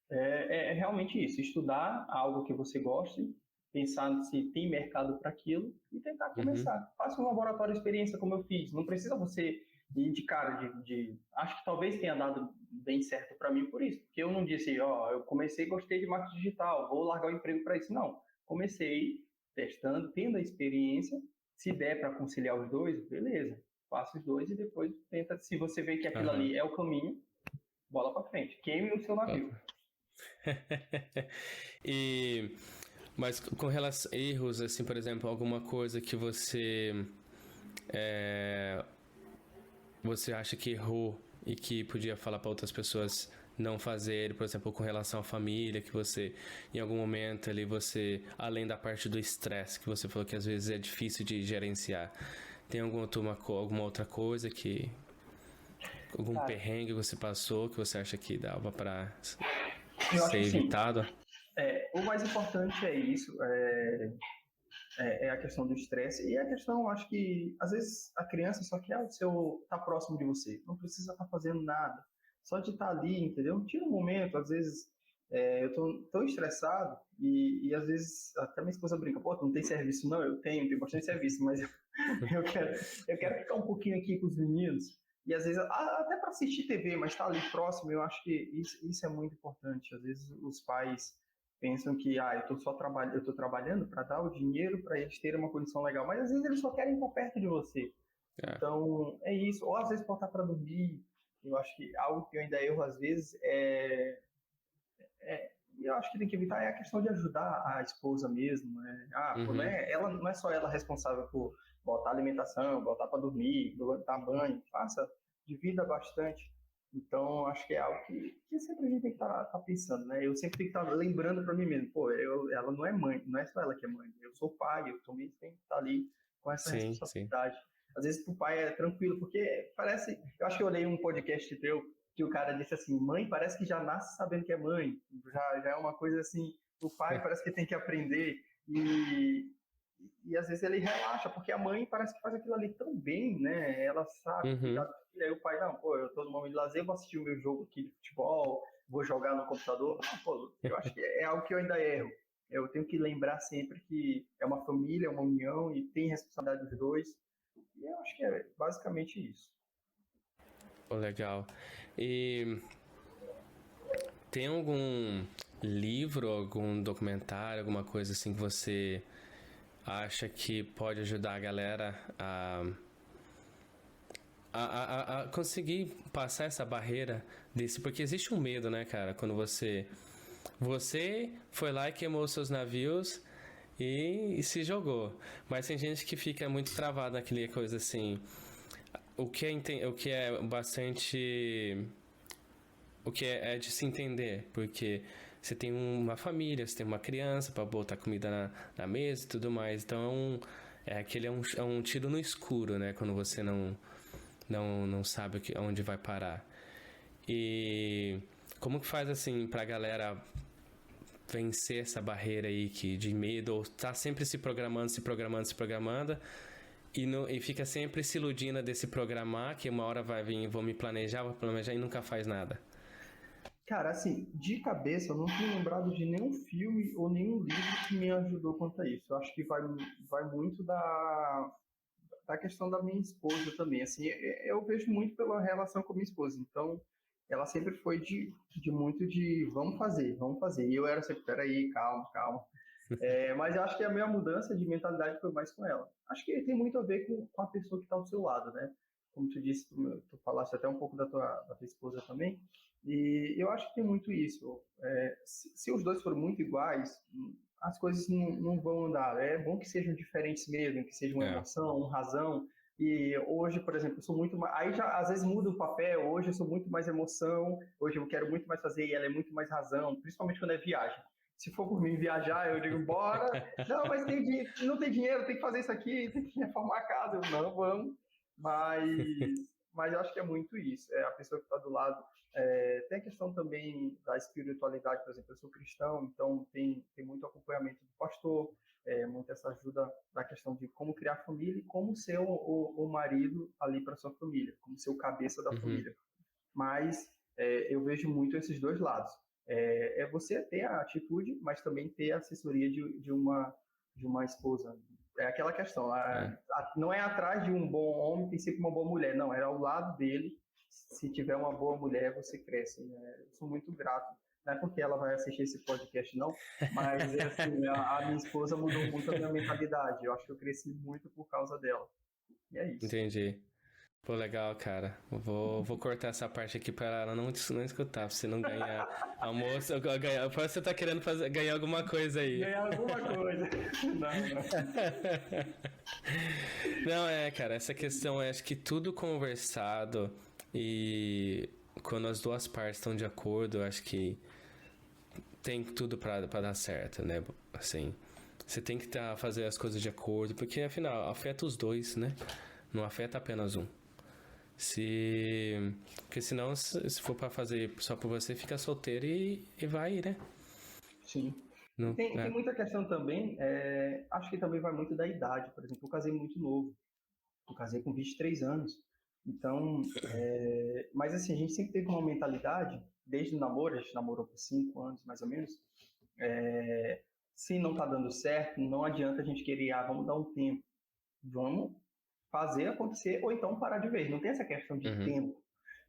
é realmente isso: estudar algo que você goste, pensar se tem mercado para aquilo e tentar Uhum, começar. Faça um laboratório de experiência, como eu fiz. Não precisa você ir de cara Acho que talvez tenha dado bem certo para mim por isso, porque eu não disse, ó, eu comecei e gostei de marketing digital, vou largar o emprego para isso. Não. Comecei testando, tendo a experiência. Se der para conciliar os dois, beleza. Faça os dois e depois tenta. Se você vê que aquilo aham. ali é o caminho, bola para frente. Queime o seu navio. E, mas com relação a erros, assim, por exemplo, alguma coisa que é, você acha que errou e que podia falar para outras pessoas não fazer, por exemplo, com relação à família, que você, em algum momento ali, você, além da parte do estresse, que você falou que às vezes é difícil de gerenciar, tem alguma outra coisa algum Cara, perrengue que você passou que você acha que dava para eu acho ser assim, evitado? o mais importante é isso, é a questão do estresse e a questão, acho que às vezes a criança só quer tá próximo de você, não precisa estar fazendo nada, só de estar ali, entendeu? Tira um momento, às vezes eu tô tão estressado e às vezes até minha esposa brinca, pô, tu não tem serviço? Não, eu tenho bastante serviço, mas eu quero ficar um pouquinho aqui com os meninos. E às vezes, até para assistir TV, mas estar ali próximo, eu acho que isso é muito importante. Às vezes os pais pensam que eu estou trabalhando para dar o dinheiro para eles terem uma condição legal, mas às vezes eles só querem estar perto de você. É. Então, é isso. Ou às vezes botar para dormir. Eu acho que algo que eu ainda erro às vezes eu acho que tem que evitar é a questão de ajudar a esposa mesmo, né? Pô, não é só ela responsável por botar alimentação, botar para dormir, botar banho, divida bastante. Então, acho que é algo que sempre a gente tem que estar pensando, né? Eu sempre tenho que estar lembrando para mim mesmo, pô, ela não é mãe, não é só ela que é mãe, eu sou pai, eu também tenho que estar ali com essa responsabilidade. Sim. Às vezes pro pai é tranquilo, porque eu acho que eu olhei um podcast teu que o cara disse assim, mãe parece que já nasce sabendo que é mãe, já é uma coisa assim, o pai parece que tem que aprender, e às vezes ele relaxa, porque a mãe parece que faz aquilo ali tão bem, né, ela sabe cuidar do filho, aí o pai, não, pô, eu tô no momento de lazer, vou assistir o meu jogo aqui de futebol, vou jogar no computador, não, pô, eu acho que é algo que eu ainda erro, eu tenho que lembrar sempre que é uma família, é uma união, e tem responsabilidade dos dois, e eu acho que é basicamente isso. Oh, legal. E tem algum livro, algum documentário, alguma coisa assim que você acha que pode ajudar a galera a conseguir passar essa barreira desse? Porque existe um medo, né, cara? Quando você foi lá e queimou seus navios e se jogou. Mas tem gente que fica muito travada naquela coisa assim. O que é bastante... O que é de se entender, porque você tem uma família, você tem uma criança para botar comida na mesa e tudo mais. Então, é um tiro no escuro, né? Quando você não sabe onde vai parar. E como que faz, assim, pra galera vencer essa barreira aí de medo, ou tá sempre se programando, e fica sempre se iludindo desse programar, que uma hora vai vir, vou planejar e nunca faz nada? Cara, assim, de cabeça, eu não tenho lembrado de nenhum filme ou nenhum livro que me ajudou quanto a isso. Eu acho que vai muito da questão da minha esposa também. Assim, eu vejo muito pela relação com a minha esposa. Então, ela sempre foi de muito de vamos fazer. E eu era sempre, peraí, calma. Mas eu acho que a minha mudança de mentalidade foi mais com ela. Acho que tem muito a ver com a pessoa que está do seu lado, né? Como tu disse, tu falaste até um pouco da tua esposa também. E eu acho que tem muito isso. Se os dois forem muito iguais, as coisas não vão andar. É bom que sejam diferentes mesmo, que seja uma emoção, uma razão. E hoje, por exemplo, eu sou muito mais... Aí já às vezes muda o papel. Hoje eu sou muito mais emoção. Hoje eu quero muito mais fazer e ela é muito mais razão, principalmente quando é viagem. Se for por mim viajar, eu digo, bora. Não, mas não tem dinheiro, tem que fazer isso aqui, tem que reformar a casa. Eu, não, vamos. Mas eu acho que é muito isso. A pessoa que está do lado. Tem a questão também da espiritualidade, por exemplo, eu sou cristão, então tem muito acompanhamento do pastor, muita essa ajuda da questão de como criar família e como ser o marido ali para sua família, como ser o cabeça da família. Mas eu vejo muito esses dois lados. É você ter a atitude, mas também ter a assessoria de uma esposa. É aquela questão, não é atrás de um bom homem, tem sempre uma boa mulher, não, é ao lado dele. Se tiver uma boa mulher, você cresce. Né? Eu sou muito grato. Não é porque ela vai assistir esse podcast, não, mas assim, a minha esposa mudou muito a minha mentalidade. Eu acho que eu cresci muito por causa dela. E é isso. Entendi. Pô, legal, cara. Vou cortar essa parte aqui pra ela não escutar, pra você não ganhar almoço. Parece que você tá querendo ganhar alguma coisa aí. Ganhar alguma coisa. Não, cara, essa questão acho que tudo conversado e quando as duas partes estão de acordo, eu acho que tem tudo pra dar certo, né? Assim, você tem que fazer as coisas de acordo, porque afinal afeta os dois, né? Não afeta apenas um. Porque senão, se for pra fazer só por você, fica solteiro e vai, né? Sim. Tem muita questão também, acho que também vai muito da idade. Por exemplo, eu casei muito novo. Eu casei com 23 anos. Então, mas assim, a gente sempre teve uma mentalidade, desde o namoro, a gente namorou por 5 anos, mais ou menos. Se não tá dando certo, não adianta a gente querer, vamos dar um tempo. Vamos fazer acontecer ou então parar de vez. Não tem essa questão de Uhum. tempo.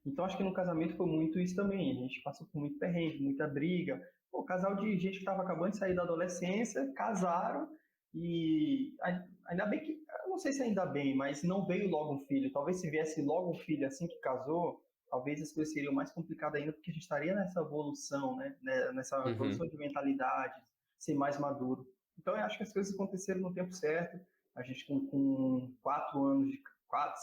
Então, acho que no casamento foi muito isso também. A gente passou por muito perrengue, muita briga. Pô, casal de gente que estava acabando de sair da adolescência, casaram e ainda bem que, eu não sei se ainda bem, mas não veio logo um filho. Talvez se viesse logo um filho assim que casou, talvez as coisas seriam mais complicadas ainda, porque a gente estaria nessa evolução, né? Nessa Uhum. evolução de mentalidade, ser mais maduro. Então, eu acho que as coisas aconteceram no tempo certo. A gente com 4 anos de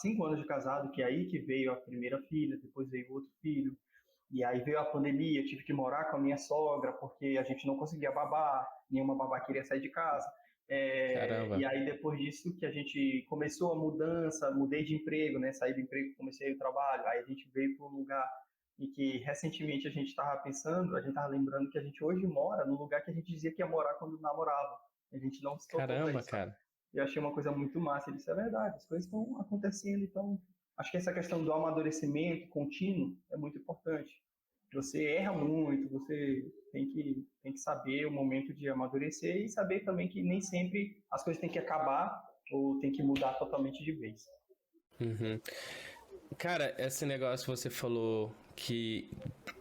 5 anos de casado, que é aí que veio a primeira filha, depois veio outro filho, e aí veio a pandemia, eu tive que morar com a minha sogra, porque a gente não conseguia babar, nenhuma babá queria sair de casa. E Caramba. aí depois disso que a gente começou a mudança, mudei de emprego, né? Saí do emprego, comecei o trabalho, aí a gente veio para um lugar em que recentemente a gente estava pensando, a gente estava lembrando que a gente hoje mora no lugar que a gente dizia que ia morar quando namorava. A gente não se tocou para Caramba, isso. cara. Eu achei uma coisa muito massa. Ele disse, é verdade, as coisas estão acontecendo, então acho que essa questão do amadurecimento contínuo é muito importante. Você erra muito, você tem que saber o momento de amadurecer e saber também que nem sempre as coisas têm que acabar ou tem que mudar totalmente de vez. Uhum. Cara, esse negócio você falou que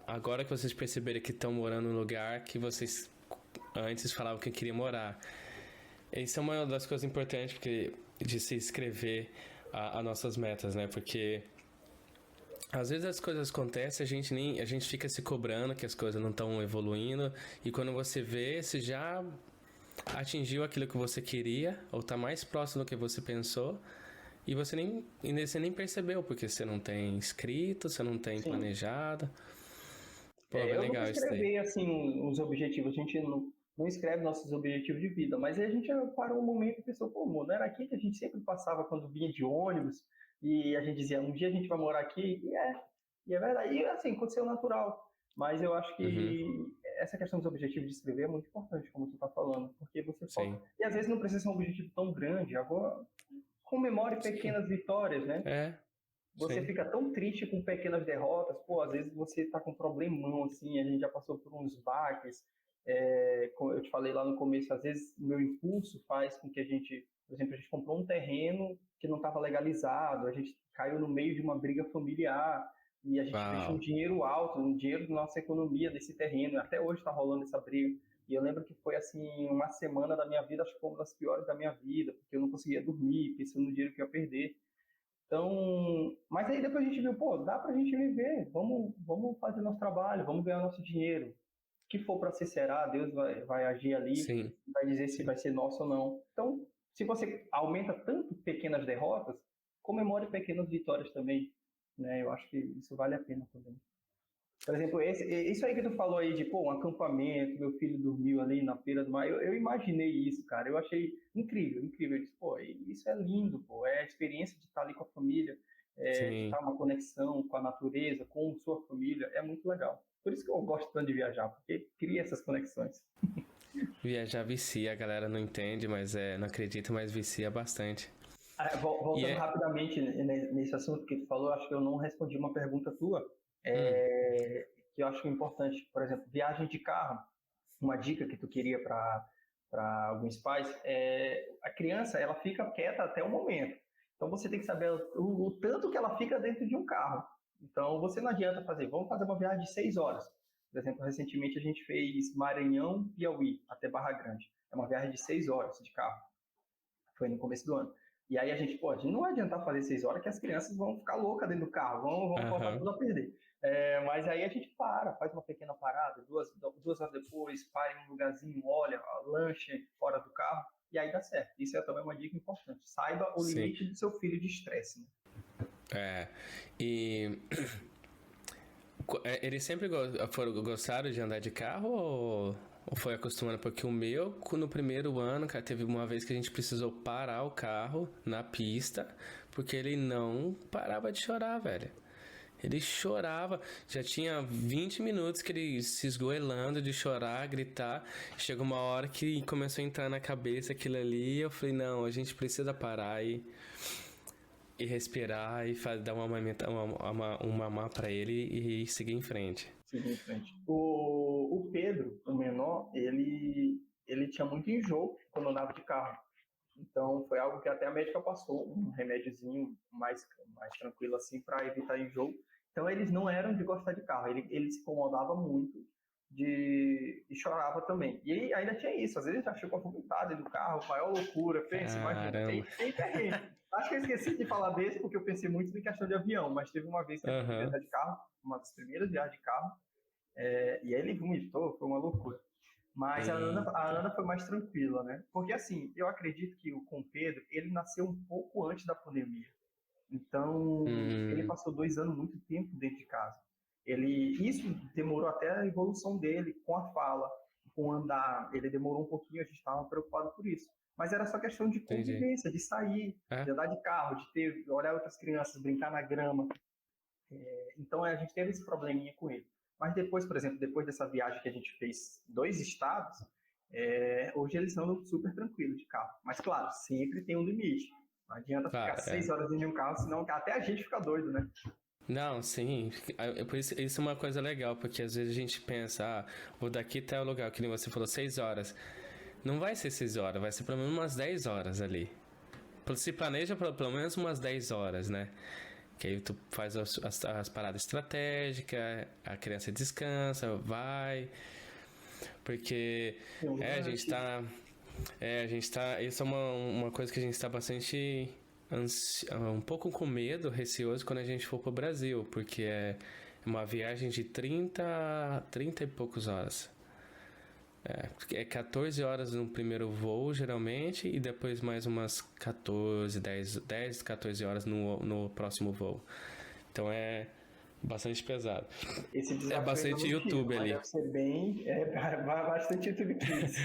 agora que vocês perceberam que estão morando num lugar que vocês antes falavam que queriam morar. Isso é uma das coisas importantes porque, de se escrever as nossas metas, né? Porque às vezes as coisas acontecem, a gente fica se cobrando que as coisas não estão evoluindo e quando você vê, você já atingiu aquilo que você queria ou está mais próximo do que você pensou e você nem percebeu porque você não tem escrito, você não tem Sim. planejado. Pô, bem Eu nunca legal isso daí. escrevi assim os objetivos, a gente não escreve nossos objetivos de vida, mas aí a gente parou um momento e pensou, pô, amor, não era aqui que a gente sempre passava quando vinha de ônibus e a gente dizia, um dia a gente vai morar aqui, e é verdade, e assim, aconteceu natural. Mas eu acho Uhum, que essa questão dos objetivos de escrever é muito importante, como tu está falando, porque você foca. sim. E às vezes não precisa ser um objetivo tão grande, agora comemore Sim. pequenas vitórias, né? É, Você sim. fica tão triste com pequenas derrotas, pô, às vezes você tá com um problemão, assim, a gente já passou por uns baques, como eu te falei lá no começo, às vezes o meu impulso faz com que a gente, por exemplo, a gente comprou um terreno que não estava legalizado, a gente caiu no meio de uma briga familiar, e a gente investiu um Uau. dinheiro alto, um dinheiro da nossa economia desse terreno, até hoje está rolando essa briga, e eu lembro que foi, assim, uma semana da minha vida, acho que foi uma das piores da minha vida, porque eu não conseguia dormir, pensando no dinheiro que eu ia perder, então, mas aí depois a gente viu, pô, dá pra gente viver, vamos fazer nosso trabalho, vamos ganhar nosso dinheiro. O que for para ser será, Deus vai agir ali, Sim, vai dizer se sim. vai ser nosso ou não. Então, se você aumenta tanto pequenas derrotas, comemore pequenas vitórias também, né? Eu acho que isso vale a pena também. Por exemplo, isso aí que tu falou aí de, pô, um acampamento, meu filho dormiu ali na feira do mar, eu imaginei isso, cara, eu achei incrível, incrível. Eu disse, pô, isso é lindo, pô, é a experiência de estar ali com a família, de estar Sim. uma conexão com a natureza, com sua família, é muito legal. Por isso que eu gosto tanto de viajar, porque cria essas conexões. Viajar vicia, a galera não entende, mas não acredita, mas vicia bastante. E Voltando é. rapidamente nesse assunto que tu falou, acho que eu não respondi uma pergunta tua, Hum, que eu acho importante, por exemplo, viagem de carro, uma dica que tu queria para alguns pais a criança ela fica quieta até o momento. Então você tem que saber o tanto que ela fica dentro de um carro. Então você não adianta fazer, vamos fazer uma viagem de 6 horas. Por exemplo, recentemente a gente fez Maranhão, Piauí, até Barra Grande. É uma viagem de 6 horas de carro. Foi no começo do ano. E aí a gente, pô, não adianta fazer 6 horas que as crianças vão ficar loucas dentro do carro, vão botar aham, tudo a perder. Mas aí a gente faz uma pequena parada, 2 horas depois, para em um lugarzinho, olha, lanche fora do carro, e aí dá certo. Isso é também uma dica importante. Saiba o sim. limite do seu filho de estresse. Né? É. E eles sempre gostaram de andar de carro ou foi acostumando? Porque o meu, no primeiro ano, cara, teve uma vez que a gente precisou parar o carro na pista porque ele não parava de chorar, velho. Ele chorava, já tinha 20 minutos que ele se esgoelando de chorar, gritar. Chegou uma hora que começou a entrar na cabeça aquilo ali. E eu falei: não, a gente precisa parar e respirar e dar um mamar pra ele e seguir em frente. Seguir em frente. O Pedro, o menor, ele tinha muito enjoo quando andava de carro. Então, foi algo que até a médica passou, um remédiozinho mais tranquilo assim para evitar enjoo. Então, eles não eram de gostar de carro, ele se incomodava muito e chorava também. E aí, ainda tinha isso, às vezes já chegou vomitado do carro, maior loucura, pensa, imagina, Caramba. tem perrengue. Acho que eu esqueci de falar desse porque eu pensei muito em questão de avião, mas teve uma vez que eu fui viajar de carro, uma das primeiras viagens de carro, e aí ele vomitou, foi uma loucura. Mas a Ana foi mais tranquila, né? Porque assim, eu acredito que o com Pedro, ele nasceu um pouco antes da pandemia. Então, ele passou 2 anos muito tempo dentro de casa. Isso demorou até a evolução dele com a fala, com o andar. Ele demorou um pouquinho, a gente estava preocupado por isso. Mas era só questão de convivência, de sair, de andar de carro, de olhar outras crianças, brincar na grama. Então, a gente teve esse probleminha com ele. Mas depois, por exemplo, depois dessa viagem que a gente fez 2 estados, hoje eles andam super tranquilos de carro. Mas, claro, sempre tem um limite. Não adianta ficar 6 horas dentro de um carro, senão até a gente fica doido, né? Não, sim. Por isso é uma coisa legal, porque às vezes a gente pensa, vou daqui até o lugar, que nem você falou, 6 horas. Não vai ser 6 horas, vai ser pelo menos umas 10 horas ali. Se planeja pelo menos umas 10 horas, né? Que aí tu faz as paradas estratégicas, a criança descansa, vai. Porque a gente tá. Isso é uma coisa que a gente tá bastante um pouco com medo, receoso quando a gente for pro Brasil, porque é uma viagem de 30 e poucas horas. É 14 horas no primeiro voo, geralmente, e depois mais umas 10, 14 horas no próximo voo. Então é bastante pesado. Esse é bastante YouTube ali. Deve ser bem... bastante YouTube Kids.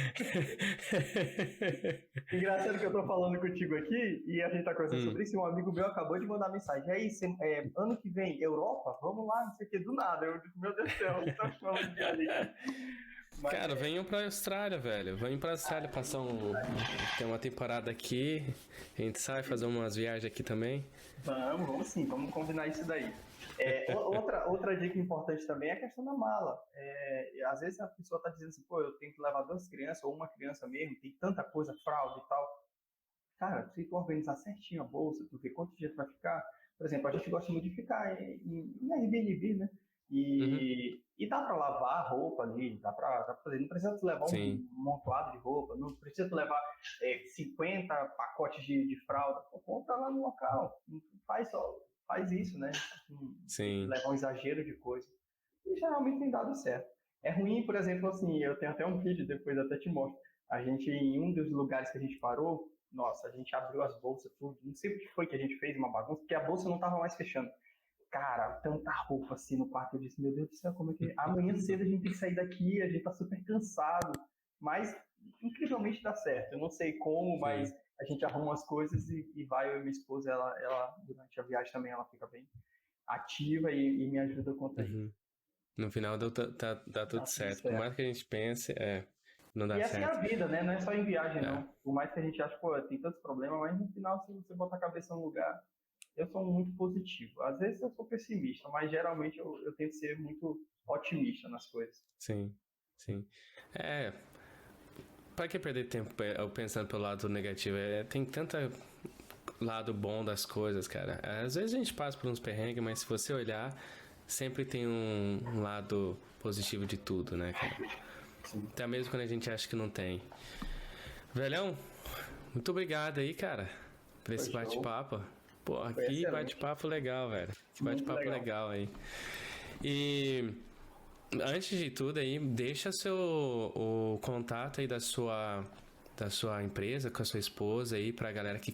Engraçado que eu tô falando contigo aqui e a gente tá conversando sobre isso e um amigo meu acabou de mandar mensagem. E aí, ano que vem, Europa? Vamos lá, não sei o que, do nada. Eu digo, meu Deus do céu, não tô falando de ali. Cara, venham pra Austrália, velho. Venham pra Austrália passar tem uma temporada aqui. A gente sai fazer umas viagens aqui também. Vamos sim, vamos combinar isso daí. Outra dica importante também é a questão da mala. Às vezes a pessoa tá dizendo assim, pô, eu tenho que levar 2 crianças ou uma criança mesmo, tem tanta coisa, fralda e tal. Cara, se tu organizar certinho a bolsa, tu vê quanto dia tu vai ficar. Por exemplo, a gente gosta muito de ficar em Airbnb, né? E dá para lavar a roupa ali, dá pra fazer. Não precisa levar um montoado de roupa, não precisa levar 50 pacotes de fralda. Pô, compra lá no local, faz isso, né? Sim. Levar um exagero de coisa. E geralmente tem dado certo. É ruim, por exemplo, assim, eu tenho até um vídeo, depois até te mostro. A gente, em um dos lugares que a gente parou, nossa, a gente abriu as bolsas, tudo. Não sei o que foi que a gente fez, uma bagunça, porque a bolsa não estava mais fechando. Cara, tanta roupa assim no quarto. Eu disse, meu Deus do céu, como é que... Amanhã cedo a gente tem que sair daqui, a gente tá super cansado. Mas, incrivelmente dá certo. Eu não sei como, mas a gente arruma as coisas e vai. Eu e minha esposa, ela durante a viagem também, ela fica bem ativa e me ajuda com isso. No final dá tudo certo. Por mais que a gente pense, não dá certo. E assim é a vida, né? Não é só em viagem, não. Por mais que a gente ache, pô, tem tantos problemas, mas no final, se você botar a cabeça no lugar... Eu sou muito positivo. Às vezes eu sou pessimista, mas geralmente eu tento ser muito otimista nas coisas. Sim. Pra que perder tempo pensando pelo lado negativo? Tem tanto lado bom das coisas, cara. Às vezes a gente passa por uns perrengues, mas se você olhar, sempre tem um lado positivo de tudo, né, cara? Sim. Até mesmo quando a gente acha que não tem. Velhão, muito obrigado aí, cara, por esse bate-papo. Pô, que bate-papo legal, velho. Que bate-papo legal aí. E antes de tudo aí, deixa o contato aí da sua empresa com a sua esposa aí pra galera que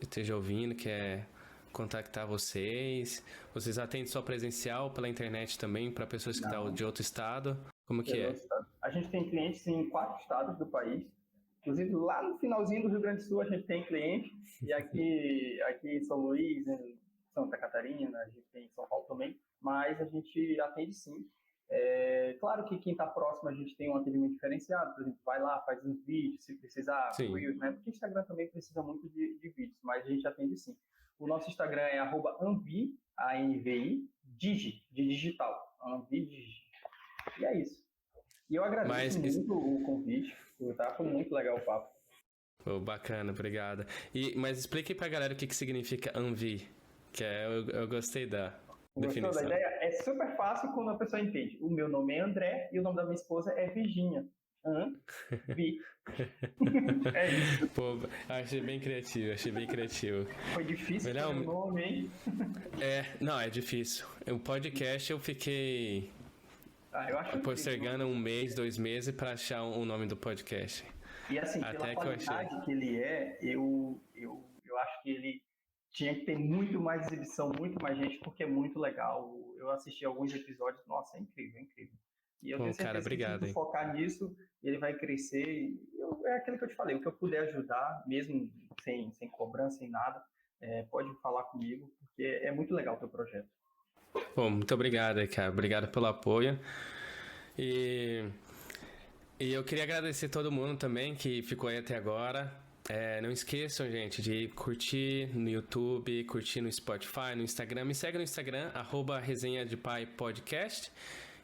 esteja ouvindo, quer contactar vocês. Vocês atendem só presencial pela internet também para pessoas que estão de outro estado? Como que é? A gente tem clientes em 4 estados do país. Inclusive, lá no finalzinho do Rio Grande do Sul, a gente tem cliente. E aqui em São Luís, em Santa Catarina, a gente tem em São Paulo também. Mas a gente atende sim. Claro que quem está próximo, a gente tem um atendimento diferenciado. Por exemplo, vai lá, faz uns vídeos, se precisar. Reels, né? Porque o Instagram também precisa muito de vídeos, mas a gente atende sim. O nosso Instagram é @anvi, ANVI, Digi, de digital. Anvi, Digi. E é isso. E eu agradeço muito o convite. Tá? Foi muito legal o papo. Pô, bacana, obrigado. Mas explique pra galera o que significa Anvi, eu gostei da definição. Gostou da ideia? É super fácil quando a pessoa entende. O meu nome é André e o nome da minha esposa é Virgínia. Vi. É isso. Pô, achei bem criativo. Foi difícil o meu nome, hein? Não, é difícil. O podcast eu fiquei postergando um mês, 2 meses pra achar o nome do podcast. E assim, pela qualidade que ele é, eu acho que ele tinha que ter muito mais exibição, muito mais gente, porque é muito legal. Eu assisti alguns episódios, nossa, é incrível, é incrível. E eu tenho certeza obrigado, que se focar nisso, ele vai crescer. É aquilo que eu te falei, o que eu puder ajudar, mesmo sem cobrança, sem nada, pode falar comigo, porque é muito legal o teu projeto. Bom, muito obrigado, cara. Obrigado pelo apoio. E eu queria agradecer todo mundo também que ficou aí até agora. Não esqueçam, gente, de curtir no YouTube, curtir no Spotify, no Instagram. Me segue no Instagram, @Resenha de Pai Podcast.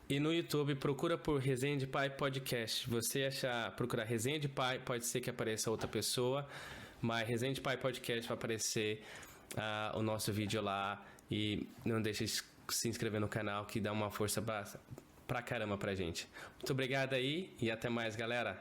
E no YouTube, procura por Resenha de Pai Podcast. Você procurar Resenha de Pai, pode ser que apareça outra pessoa, mas Resenha de Pai Podcast vai aparecer o nosso vídeo lá. E não deixe de se inscrever no canal, que dá uma força pra caramba pra gente. Muito obrigado aí e até mais, galera.